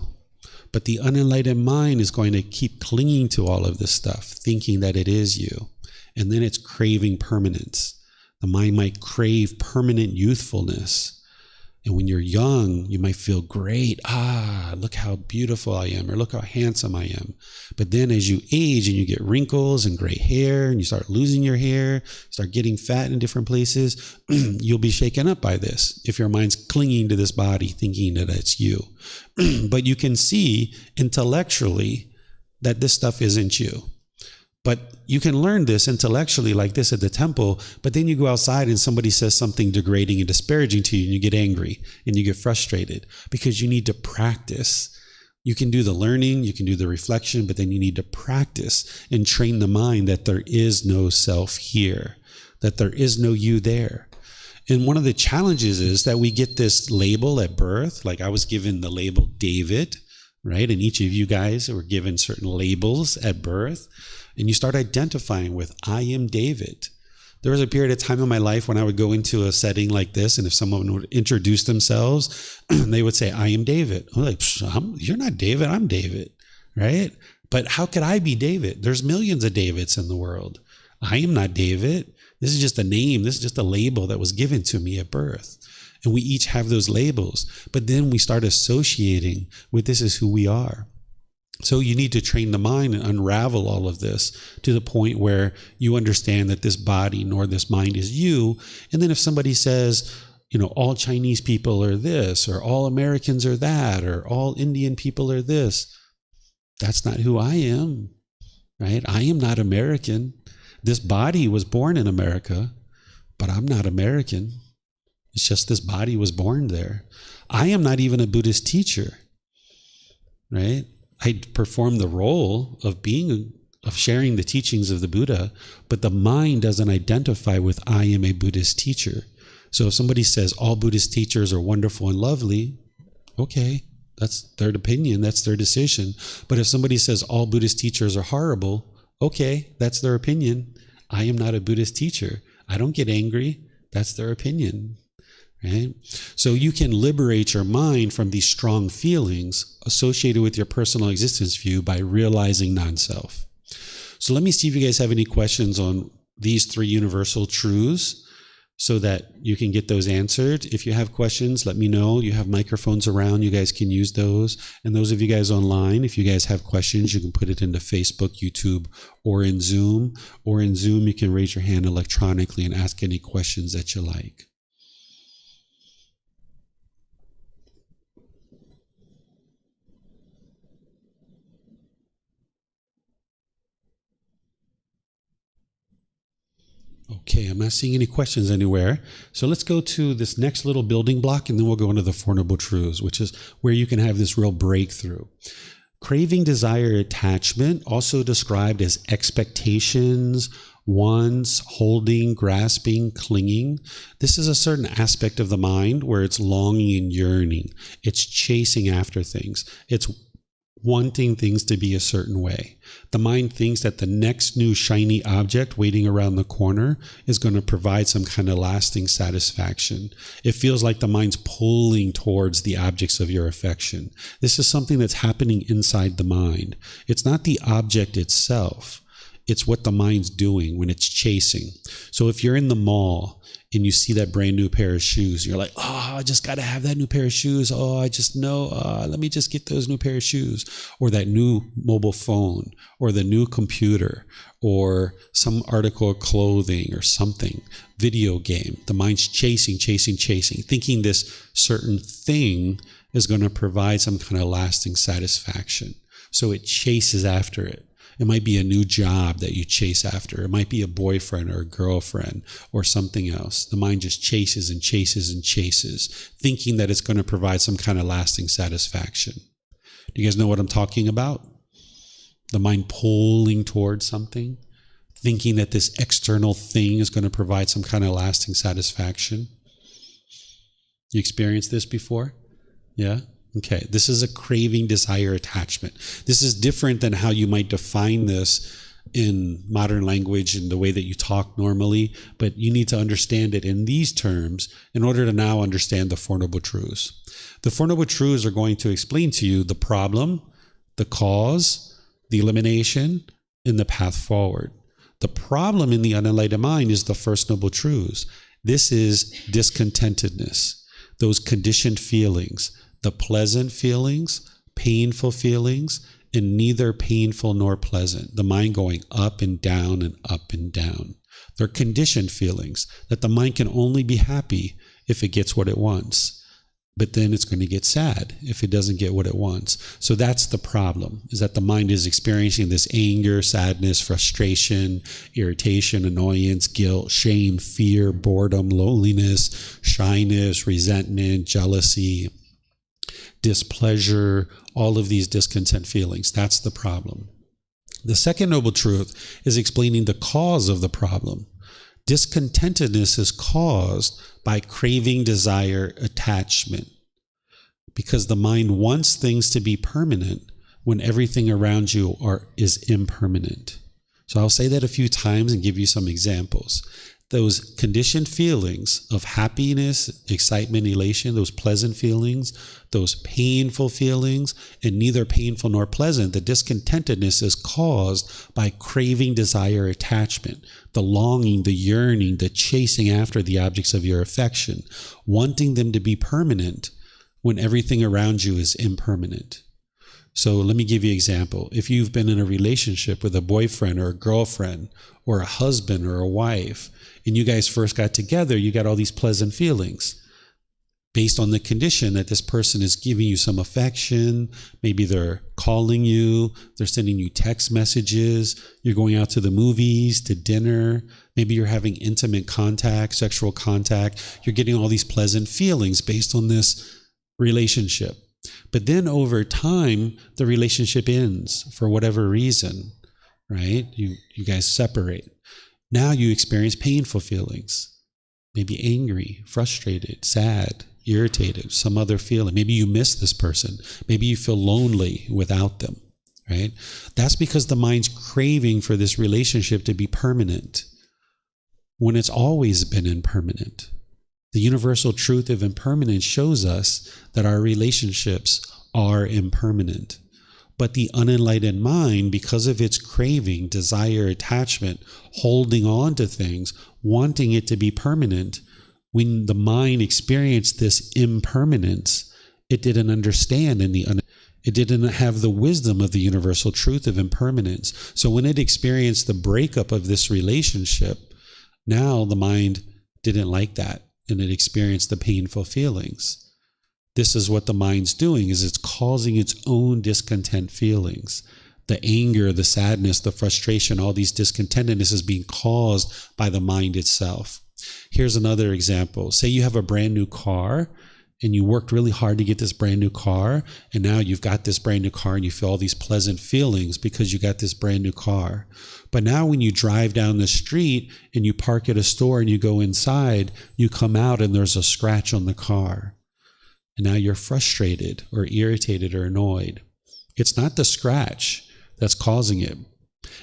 But the unenlightened mind is going to keep clinging to all of this stuff, thinking that it is you. And then it's craving permanence. The mind might crave permanent youthfulness. And when you're young, you might feel great. Look how beautiful I am, or look how handsome I am. But then as you age and you get wrinkles and gray hair and you start losing your hair, start getting fat in different places, you'll be shaken up by this if your mind's clinging to this body, thinking that it's you. But you can see intellectually that this stuff isn't you. But you can learn this intellectually like this at the temple, but then you go outside and somebody says something degrading and disparaging to you and you get angry and you get frustrated because you need to practice. You can do the learning, you can do the reflection, but then you need to practice and train the mind that there is no self here, that there is no you there. And one of the challenges is that we get this label at birth, like I was given the label David, right? And each of you guys were given certain labels at birth. And you start identifying with, I am David. There was a period of time in my life when I would go into a setting like this, and if someone would introduce themselves, they would say, I am David. I'm like, you're not David, I'm David, right? But how could I be David? There's millions of Davids in the world. I am not David. This is just a name. This is just a label that was given to me at birth. And we each have those labels. But then we start associating with this is who we are. So you need to train the mind and unravel all of this to the point where you understand that this body nor this mind is you. And then if somebody says, all Chinese people are this, or all Americans are that, or all Indian people are this. That's not who I am, right? I am not American. This body was born in America, but I'm not American. It's just this body was born there. I am not even a Buddhist teacher, right? I perform the role of sharing the teachings of the Buddha, but the mind doesn't identify with I am a Buddhist teacher. So if somebody says all Buddhist teachers are wonderful and lovely, okay, that's their opinion, that's their decision. But if somebody says all Buddhist teachers are horrible, okay, that's their opinion. I am not a Buddhist teacher. I don't get angry. That's their opinion, right? So you can liberate your mind from these strong feelings associated with your personal existence view by realizing non-self. So let me see if you guys have any questions on these 3 universal truths so that you can get those answered. If you have questions, let me know. You have microphones around. You guys can use those. And those of you guys online, if you guys have questions, you can put it into Facebook, YouTube, or in Zoom. Or in Zoom, you can raise your hand electronically and ask any questions that you like. Okay, I'm not seeing any questions anywhere. So let's go to this next little building block, and then we'll go into the Four Noble Truths, which is where you can have this real breakthrough. Craving, desire, attachment, also described as expectations, wants, holding, grasping, clinging. This is a certain aspect of the mind where it's longing and yearning. It's chasing after things. It's wanting things to be a certain way. The mind thinks that the next new shiny object waiting around the corner is going to provide some kind of lasting satisfaction. It feels like the mind's pulling towards the objects of your affection. This is something that's happening inside the mind. It's not the object itself. It's what the mind's doing when it's chasing. So if you're in the mall and you see that brand new pair of shoes, you're like, oh, I just got to have that new pair of shoes. Oh, I just know, let me just get those new pair of shoes. Or that new mobile phone, or the new computer, or some article of clothing or something, video game. The mind's chasing, thinking this certain thing is going to provide some kind of lasting satisfaction. So it chases after it. It might be a new job that you chase after. It might be a boyfriend or a girlfriend or something else. The mind just chases and chases and chases, thinking that it's going to provide some kind of lasting satisfaction. Do you guys know what I'm talking about? The mind pulling towards something, thinking that this external thing is going to provide some kind of lasting satisfaction. You experienced this before? Yeah? Okay, this is a craving, desire, attachment. This is different than how you might define this in modern language and the way that you talk normally, but you need to understand it in these terms in order to now understand the Four Noble Truths. The Four Noble Truths are going to explain to you the problem, the cause, the elimination, and the path forward. The problem in the unenlightened mind is the First Noble Truths. This is discontentedness, those conditioned feelings, the pleasant feelings, painful feelings, and neither painful nor pleasant. The mind going up and down and up and down. They're conditioned feelings that the mind can only be happy if it gets what it wants. But then it's going to get sad if it doesn't get what it wants. So that's the problem, is that the mind is experiencing this anger, sadness, frustration, irritation, annoyance, guilt, shame, fear, boredom, loneliness, shyness, resentment, jealousy, displeasure, all of these discontent feelings. That's the problem. The second noble truth is explaining the cause of the problem. Discontentedness is caused by craving, desire, attachment, because the mind wants things to be permanent when everything around you is impermanent. So I'll say that a few times and give you some examples. Those conditioned feelings of happiness, excitement, elation, those pleasant feelings, those painful feelings, and neither painful nor pleasant, the discontentedness is caused by craving, desire, attachment, the longing, the yearning, the chasing after the objects of your affection, wanting them to be permanent when everything around you is impermanent. So let me give you an example. If you've been in a relationship with a boyfriend or a girlfriend or a husband or a wife, and you guys first got together, you got all these pleasant feelings. based on the condition that this person is giving you some affection. Maybe they're calling you, they're sending you text messages, you're going out to the movies, to dinner, maybe you're having intimate contact, sexual contact, you're getting all these pleasant feelings based on this relationship. But then over time, the relationship ends for whatever reason, right? You guys separate. Now you experience painful feelings, maybe angry, frustrated, sad, irritated, some other feeling. Maybe you miss this person. Maybe you feel lonely without them, right? That's because the mind's craving for this relationship to be permanent when it's always been impermanent. The universal truth of impermanence shows us that our relationships are impermanent. But the unenlightened mind, because of its craving, desire, attachment, holding on to things, wanting it to be permanent, when the mind experienced this impermanence, it didn't understand it didn't have the wisdom of the universal truth of impermanence. So when it experienced the breakup of this relationship, now the mind didn't like that, and it experienced the painful feelings. This is what the mind's doing, is it's causing its own discontent feelings. The anger, the sadness, the frustration, all these discontentedness is being caused by the mind itself. Here's another example. Say you have a brand new car and you worked really hard to get this brand new car, and now you've got this brand new car and you feel all these pleasant feelings because you got this brand new car. But now when you drive down the street and you park at a store and you go inside, you come out and there's a scratch on the car. And now you're frustrated or irritated or annoyed. It's not the scratch that's causing it.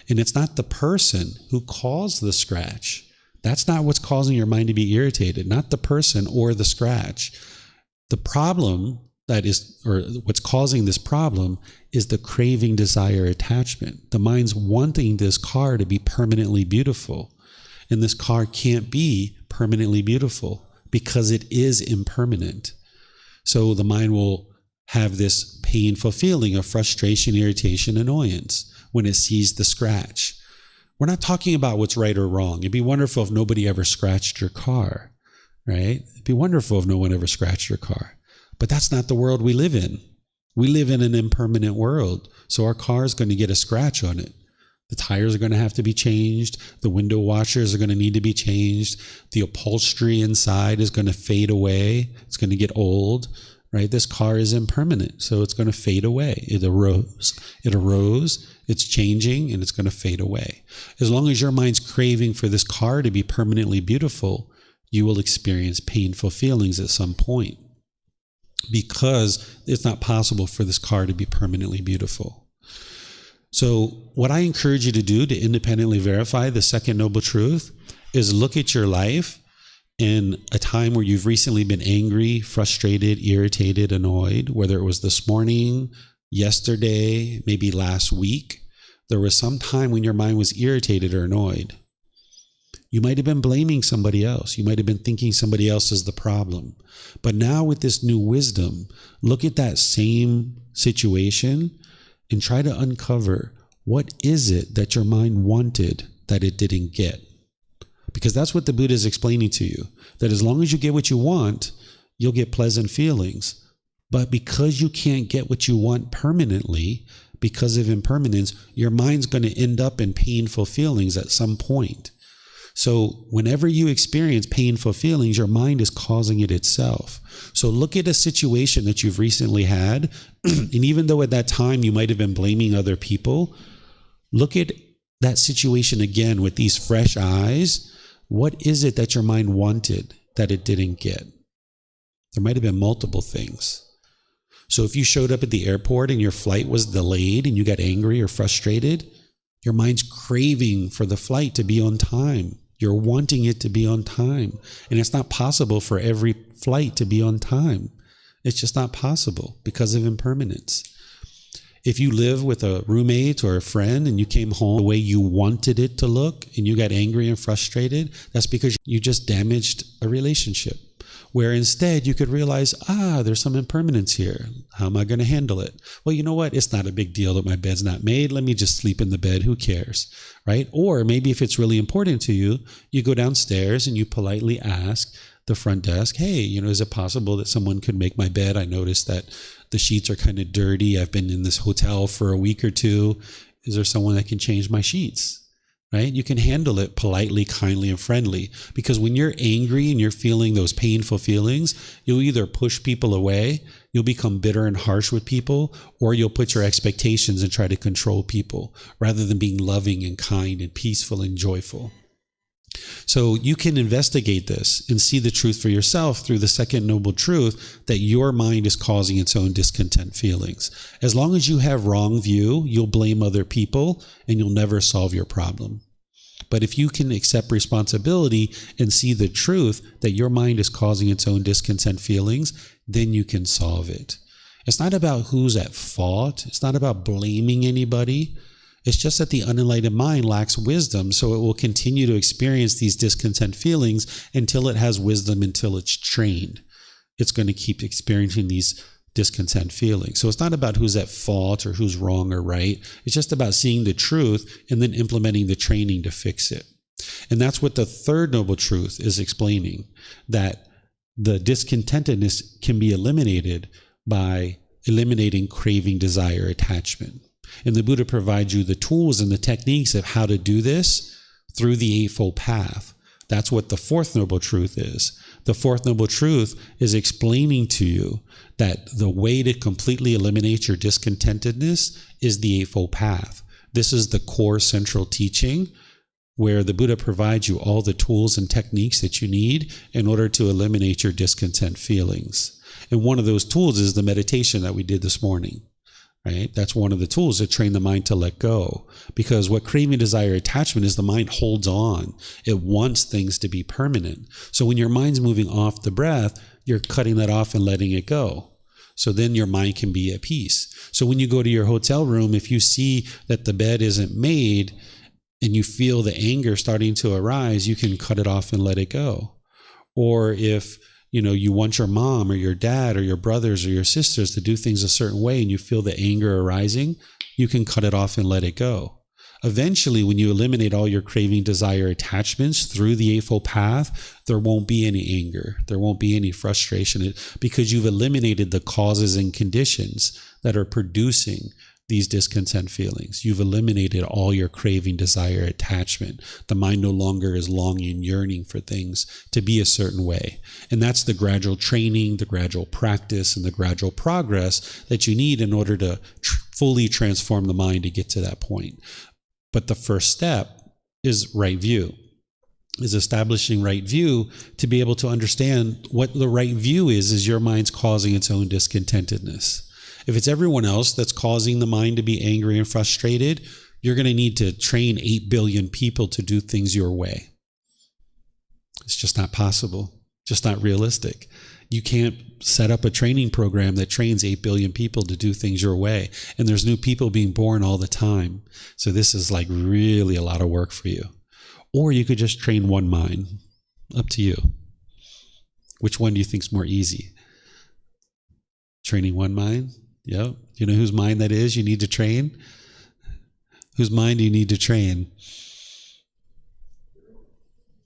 And it's not the person who caused the scratch. That's not what's causing your mind to be irritated, not the person or the scratch. The problem that is, or what's causing this problem, is the craving, desire, attachment. The mind's wanting this car to be permanently beautiful. And this car can't be permanently beautiful because it is impermanent. So the mind will have this painful feeling of frustration, irritation, annoyance when it sees the scratch. We're not talking about what's right or wrong. It'd be wonderful if nobody ever scratched your car, right? It'd be wonderful if no one ever scratched your car. But that's not the world we live in. We live in an impermanent world. So our car is going to get a scratch on it. The tires are going to have to be changed. The window washers are going to need to be changed. The upholstery inside is going to fade away. It's going to get old, right? This car is impermanent, so it's going to fade away. It arose, it's changing, and it's going to fade away. As long as your mind's craving for this car to be permanently beautiful, you will experience painful feelings at some point because it's not possible for this car to be permanently beautiful. So what I encourage you to do to independently verify the second noble truth is look at your life in a time where you've recently been angry, frustrated, irritated, annoyed, whether it was this morning, yesterday, maybe last week. There was some time when your mind was irritated or annoyed. You might have been blaming somebody else. You might have been thinking somebody else is the problem. But now with this new wisdom, look at that same situation and try to uncover, what is it that your mind wanted that it didn't get? Because that's what the Buddha is explaining to you, that as long as you get what you want, you'll get pleasant feelings. But because you can't get what you want permanently, because of impermanence, your mind's going to end up in painful feelings at some point. So whenever you experience painful feelings, your mind is causing it itself. So look at a situation that you've recently had, and even though at that time you might have been blaming other people, look at that situation again with these fresh eyes. What is it that your mind wanted that it didn't get? There might have been multiple things. So if you showed up at the airport and your flight was delayed and you got angry or frustrated, your mind's craving for the flight to be on time. You're wanting it to be on time. And it's not possible for every flight to be on time. It's just not possible because of impermanence. If you live with a roommate or a friend and you came home the way you wanted it to look and you got angry and frustrated, that's because you just damaged a relationship. Where instead you could realize, there's some impermanence here. How am I going to handle it? Well, you know what? It's not a big deal that my bed's not made. Let me just sleep in the bed. Who cares? Right? Or maybe if it's really important to you, you go downstairs and you politely ask the front desk, hey, is it possible that someone could make my bed? I noticed that the sheets are kind of dirty. I've been in this hotel for a week or two. Is there someone that can change my sheets? Right? You can handle it politely, kindly, and friendly. Because when you're angry and you're feeling those painful feelings, you'll either push people away, you'll become bitter and harsh with people, or you'll put your expectations and try to control people rather than being loving and kind and peaceful and joyful. So you can investigate this and see the truth for yourself through the second noble truth that your mind is causing its own discontent feelings. As long as you have wrong view, you'll blame other people and you'll never solve your problem. But if you can accept responsibility and see the truth that your mind is causing its own discontent feelings, then you can solve it. It's not about who's at fault. It's not about blaming anybody. It's just that the unenlightened mind lacks wisdom, so it will continue to experience these discontent feelings until it has wisdom, until it's trained. It's going to keep experiencing these discontent feelings. So it's not about who's at fault or who's wrong or right. It's just about seeing the truth and then implementing the training to fix it. And that's what the third noble truth is explaining, that the discontentedness can be eliminated by eliminating craving, desire, attachment. And the Buddha provides you the tools and the techniques of how to do this through the Eightfold Path. That's what the fourth noble truth is. The fourth noble truth is explaining to you that the way to completely eliminate your discontentedness is the Eightfold Path. This is the core central teaching where the Buddha provides you all the tools and techniques that you need in order to eliminate your discontent feelings. And one of those tools is the meditation that we did this morning. Right? That's one of the tools to train the mind to let go. Because what craving, desire, attachment is, the mind holds on. It wants things to be permanent. So when your mind's moving off the breath, you're cutting that off and letting it go. So then your mind can be at peace. So when you go to your hotel room, if you see that the bed isn't made and you feel the anger starting to arise, you can cut it off and let it go. Or if you want your mom or your dad or your brothers or your sisters to do things a certain way and you feel the anger arising, you can cut it off and let it go. Eventually, when you eliminate all your craving, desire, attachments through the Eightfold Path, there won't be any anger. There won't be any frustration because you've eliminated the causes and conditions that are producing these discontent feelings. You've eliminated all your craving, desire, attachment. The mind no longer is longing, yearning for things to be a certain way. And that's the gradual training, the gradual practice, and the gradual progress that you need in order to fully transform the mind to get to that point. But the first step is right view, is establishing right view to be able to understand what the right view is your mind's causing its own discontentedness. If it's everyone else that's causing the mind to be angry and frustrated, you're going to need to train 8 billion people to do things your way. It's just not possible, just not realistic. You can't set up a training program that trains 8 billion people to do things your way. And there's new people being born all the time. So this is like really a lot of work for you. Or you could just train one mind. Up to you. Which one do you think is more easy? Training one mind? Yep. You know whose mind that is you need to train? Whose mind do you need to train?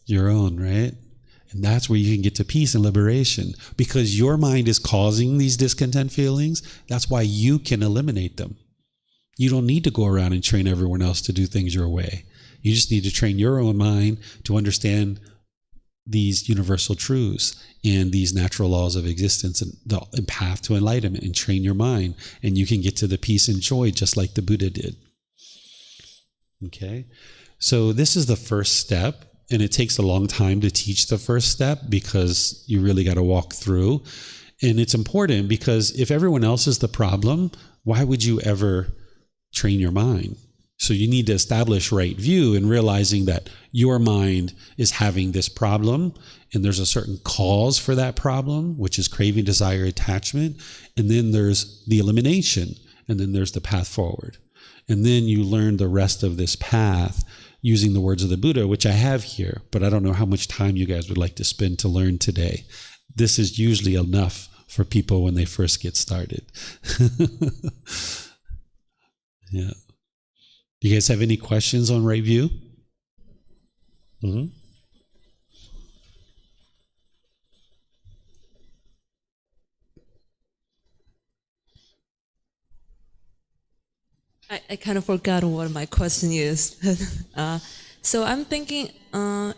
Your own, right? And that's where you can get to peace and liberation. Because your mind is causing these discontent feelings, that's why you can eliminate them. You don't need to go around and train everyone else to do things your way. You just need to train your own mind to understand these universal truths and these natural laws of existence and the path to enlightenment, and train your mind, and you can get to the peace and joy just like the Buddha did. Okay? So this is the first step, and it takes a long time to teach the first step because you really got to walk through. And it's important because if everyone else is the problem, why would you ever train your mind? So you need to establish right view and realizing that your mind is having this problem and there's a certain cause for that problem, which is craving, desire, attachment. And then there's the elimination, and then there's the path forward. And then you learn the rest of this path using the words of the Buddha, which I have here, but I don't know how much time you guys would like to spend to learn today. This is usually enough for people when they first get started. Yeah. Do you guys have any questions on right view? Mm-hmm. I kind of forgot what my question is. So I'm thinking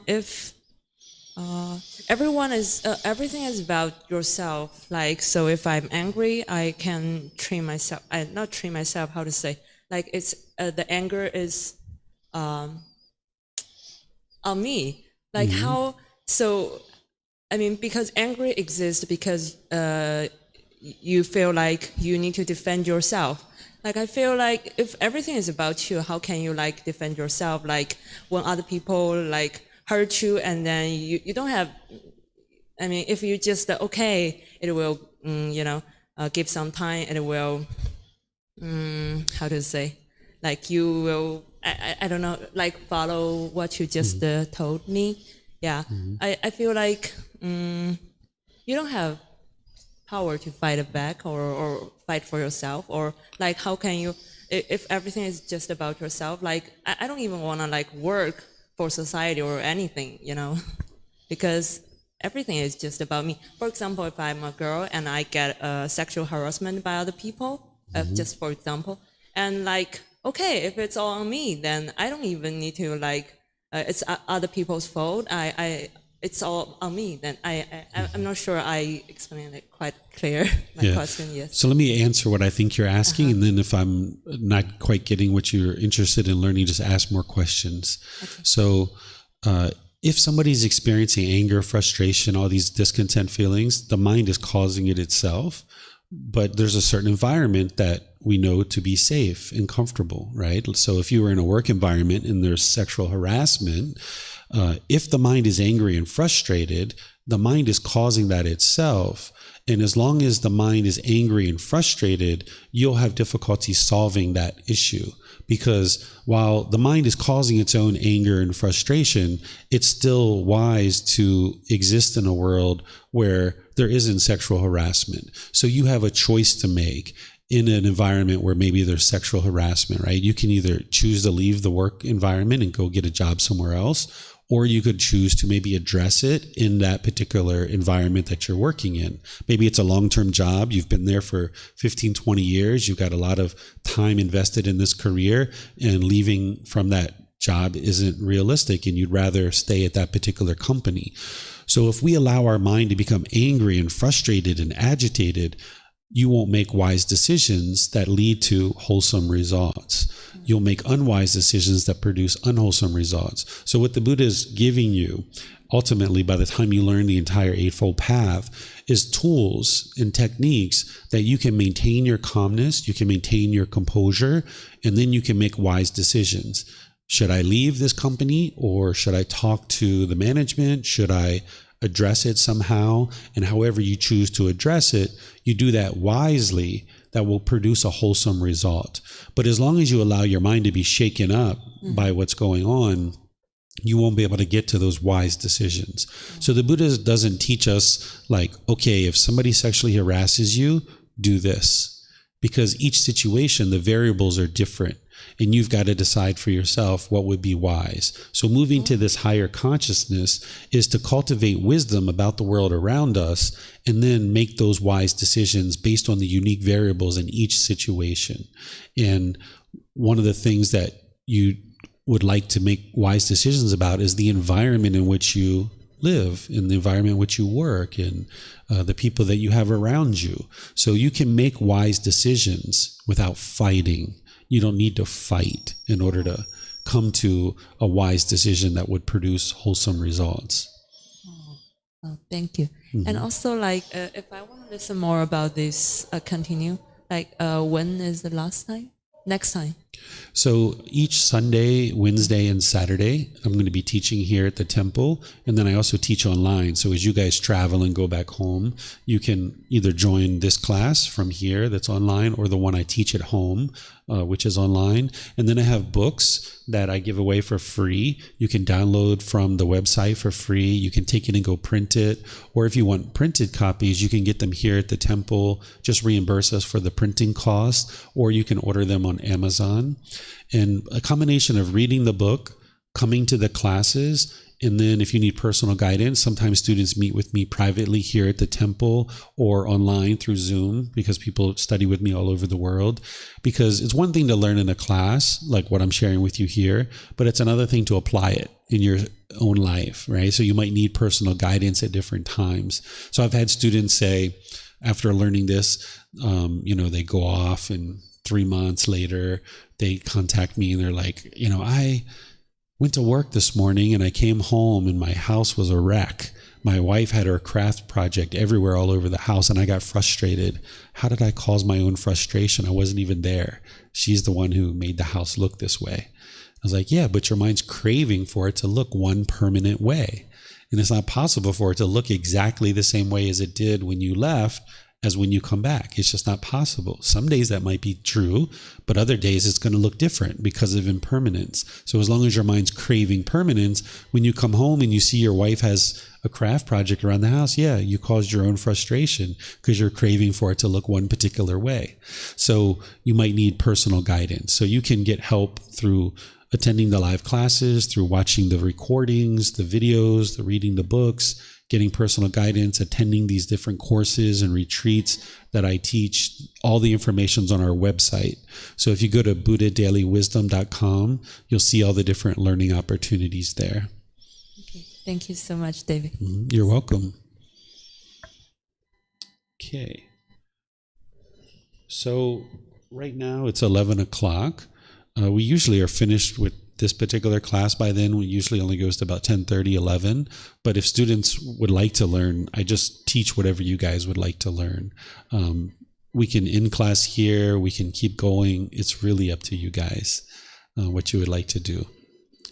if everything is about yourself. Like, so if I'm angry, I can train myself. Not train myself. How to say? Like, it's the anger is on me. Like how? So I mean, because anger exists because you feel like you need to defend yourself. Like, I feel like if everything is about you, how can you like defend yourself? Like when other people like hurt you and then you don't have, I mean, if you just, okay, it will, give some time and it will, how to say, like you will, I don't know, like follow what you just told me. Yeah. I feel like you don't have power to fight it back or fight for yourself, or like how can you, if everything is just about yourself, like I don't even want to like work for society or anything, because everything is just about me. For example, if I'm a girl and I get sexual harassment by other people, just for example, and like, okay, if it's all on me, then I don't even need to like, it's other people's fault. It's all on me. Then I'm not sure I explained it quite clear. My question, yes. So let me answer what I think you're asking, and then if I'm not quite getting what you're interested in learning, just ask more questions. Okay. So if somebody's experiencing anger, frustration, all these discontent feelings, the mind is causing it itself. But there's a certain environment that we know to be safe and comfortable, right? So if you were in a work environment and there's sexual harassment, if the mind is angry and frustrated, the mind is causing that itself. And as long as the mind is angry and frustrated, you'll have difficulty solving that issue. Because while the mind is causing its own anger and frustration, it's still wise to exist in a world where there isn't sexual harassment. So you have a choice to make in an environment where maybe there's sexual harassment, right? You can either choose to leave the work environment and go get a job somewhere else, or you could choose to maybe address it in that particular environment that you're working in. Maybe it's a long-term job. You've been there for 15, 20 years. You've got a lot of time invested in this career, and leaving from that job isn't realistic, and you'd rather stay at that particular company. So if we allow our mind to become angry and frustrated and agitated, you won't make wise decisions that lead to wholesome results. You'll make unwise decisions that produce unwholesome results. So what the Buddha is giving you, ultimately, by the time you learn the entire Eightfold Path, is tools and techniques that you can maintain your calmness, you can maintain your composure, and then you can make wise decisions. Should I leave this company, or should I talk to the management? Should I address it somehow? And however you choose to address it, you do that wisely, that will produce a wholesome result. But as long as you allow your mind to be shaken up by what's going on, you won't be able to get to those wise decisions. So the Buddha doesn't teach us like, okay, if somebody sexually harasses you, do this. Because each situation, the variables are different. And you've got to decide for yourself what would be wise. So moving to this higher consciousness is to cultivate wisdom about the world around us, and then make those wise decisions based on the unique variables in each situation. And one of the things that you would like to make wise decisions about is the environment in which you live, in the environment in which you work, and the people that you have around you. So you can make wise decisions without fighting. You don't need to fight in order to come to a wise decision that would produce wholesome results. Oh, thank you. And also, like, if I want to listen more about this, continue, like, when is the last time? Next time? So each Sunday, Wednesday, and Saturday, I'm going to be teaching here at the temple. And then I also teach online. So as you guys travel and go back home, you can either join this class from here that's online, or the one I teach at home, which is online. And then I have books that I give away for free. You can download from the website for free. You can take it and go print it. Or if you want printed copies, you can get them here at the temple. Just reimburse us for the printing cost, or you can order them on Amazon. And a combination of reading the book, coming to the classes, And then if you need personal guidance, sometimes students meet with me privately here at the temple or online through Zoom, because people study with me all over the world. Because it's one thing to learn in a class, like what I'm sharing with you here, but it's another thing to apply it in your own life, right? So you might need personal guidance at different times. So I've had students say, after learning this, they go off, and 3 months later, they contact me and they're like, I went to work this morning and I came home and my house was a wreck. My wife had her craft project everywhere all over the house and I got frustrated. How did I cause my own frustration? I wasn't even there. She's the one who made the house look this way. I was like, yeah, but your mind's craving for it to look one permanent way. And it's not possible for it to look exactly the same way as it did when you left as when you come back. It's just not possible. Some days that might be true, but other days it's going to look different because of impermanence. So as long as your mind's craving permanence, when you come home and you see your wife has a craft project around the house, yeah, you caused your own frustration because you're craving for it to look one particular way. So you might need personal guidance. So you can get help through attending the live classes, through watching the recordings, the videos, the reading the books, getting personal guidance, attending these different courses and retreats that I teach. All the information's on our website. So if you go to buddhadailywisdom.com, you'll see all the different learning opportunities there. Okay. Thank you so much, David. You're welcome. Okay. So right now it's 11 o'clock. We usually are finished with this particular class by then. We usually only goes to about 10:30, 11. But if students would like to learn, I just teach whatever you guys would like to learn. We can in class here. We can keep going. It's really up to you guys what you would like to do.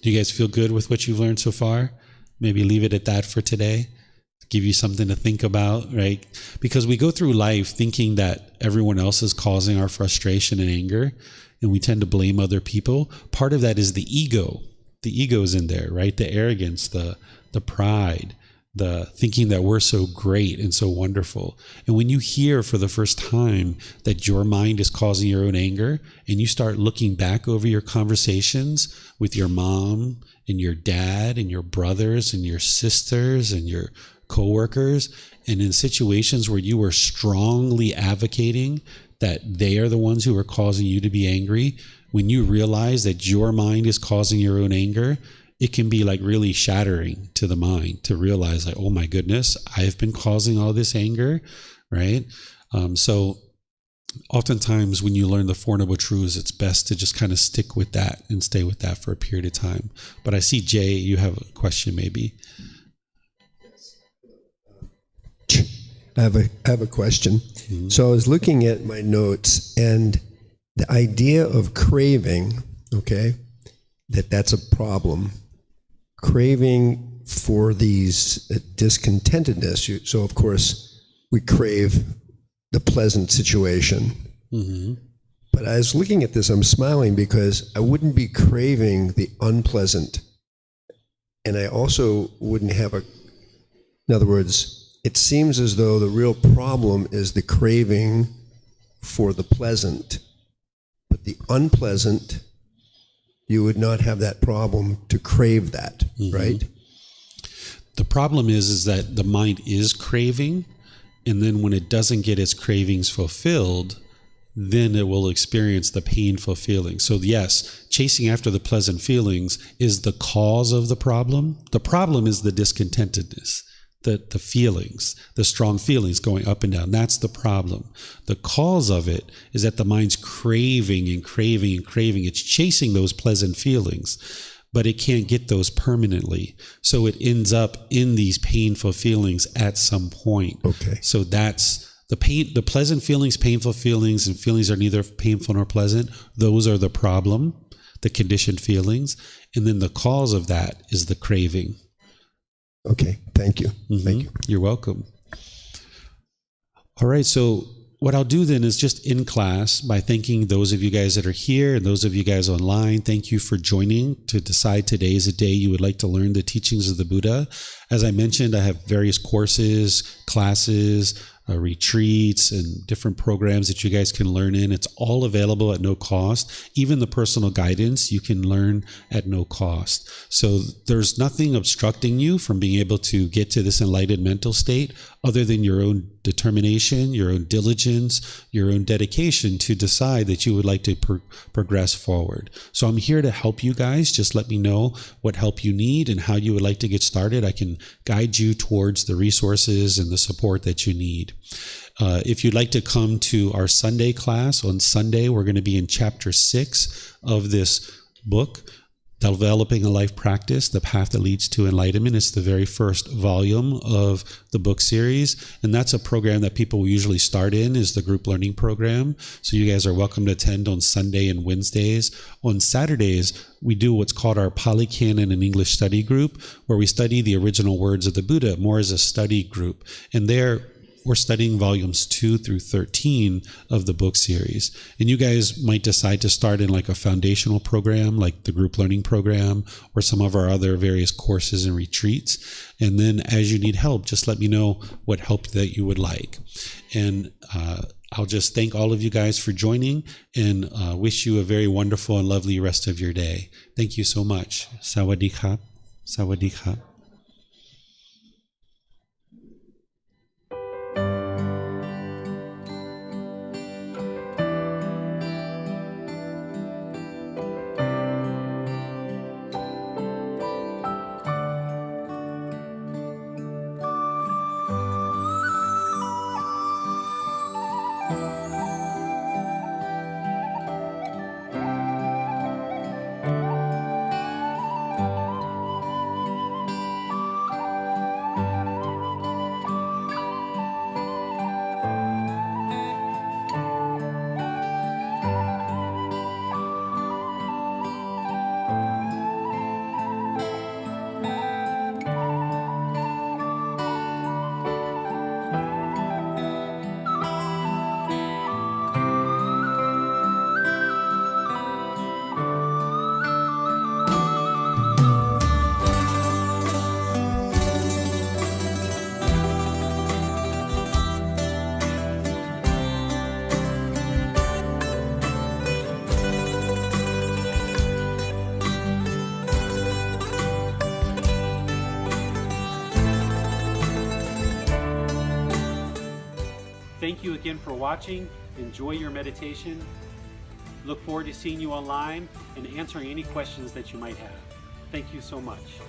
Do you guys feel good with what you've learned so far? Maybe leave it at that for today. Give you something to think about, right? Because we go through life thinking that everyone else is causing our frustration and anger, and we tend to blame other people. Part of that is the ego. The ego is in there, right? The arrogance, the pride, the thinking that we're so great and so wonderful. And when you hear for the first time that your mind is causing your own anger, and you start looking back over your conversations with your mom and your dad and your brothers and your sisters and your coworkers, and in situations where you were strongly advocating that they are the ones who are causing you to be angry, when you realize that your mind is causing your own anger, it can be like really shattering to the mind to realize like, oh my goodness, I've been causing all this anger, right? So oftentimes when you learn the Four Noble Truths, it's best to just kind of stick with that and stay with that for a period of time. But I see, Jay, you have a question maybe. I have a question. Mm-hmm. So I was looking at my notes, and the idea of craving, okay, that's a problem. Craving for these discontentedness. So of course we crave the pleasant situation. Mm-hmm. But I was looking at this, I'm smiling because I wouldn't be craving the unpleasant. And I also wouldn't have in other words, it seems as though the real problem is the craving for the pleasant. But the unpleasant, you would not have that problem to crave that, right? The problem is that the mind is craving, and then when it doesn't get its cravings fulfilled, then it will experience the painful feelings. So yes, chasing after the pleasant feelings is the cause of the problem. The problem is the discontentedness. The feelings, the strong feelings going up and down. That's the problem. The cause of it is that the mind's craving and craving and craving. It's chasing those pleasant feelings, but it can't get those permanently. So it ends up in these painful feelings at some point. Okay. So that's the pleasant feelings, painful feelings, and feelings are neither painful nor pleasant. Those are the problem, the conditioned feelings. And then the cause of that is the craving. Okay, thank you. Mm-hmm. Thank you. You're welcome. All right, so what I'll do then is just in class by thanking those of you guys that are here and those of you guys online. Thank you for joining to decide today is a day you would like to learn the teachings of the Buddha. As I mentioned, I have various courses, classes, retreats, and different programs that you guys can learn in. It's all available at no cost. Even the personal guidance you can learn at no cost. So there's nothing obstructing you from being able to get to this enlightened mental state other than your own determination, your own diligence, your own dedication to decide that you would like to progress forward. So I'm here to help you guys. Just let me know what help you need and how you would like to get started. I can guide you towards the resources and the support that you need. If you'd like to come to our Sunday class, on Sunday, we're going to be in chapter 6 of this book, Developing a Life Practice, The Path That Leads to Enlightenment. It's the very first volume of the book series, and that's a program that people usually start in, is the group learning program. So you guys are welcome to attend on Sunday and Wednesdays. On Saturdays, we do what's called our Pali Canon and English study group, where we study the original words of the Buddha more as a study group. And there, we're studying volumes 2 through 13 of the book series. And you guys might decide to start in like a foundational program, like the group learning program, or some of our other various courses and retreats. And then as you need help, just let me know what help that you would like. And I'll just thank all of you guys for joining and wish you a very wonderful and lovely rest of your day. Thank you so much. Sawadee krap. Sawadee krap. Thank you again for watching. Enjoy your meditation. Look forward to seeing you online and answering any questions that you might have. Thank you so much.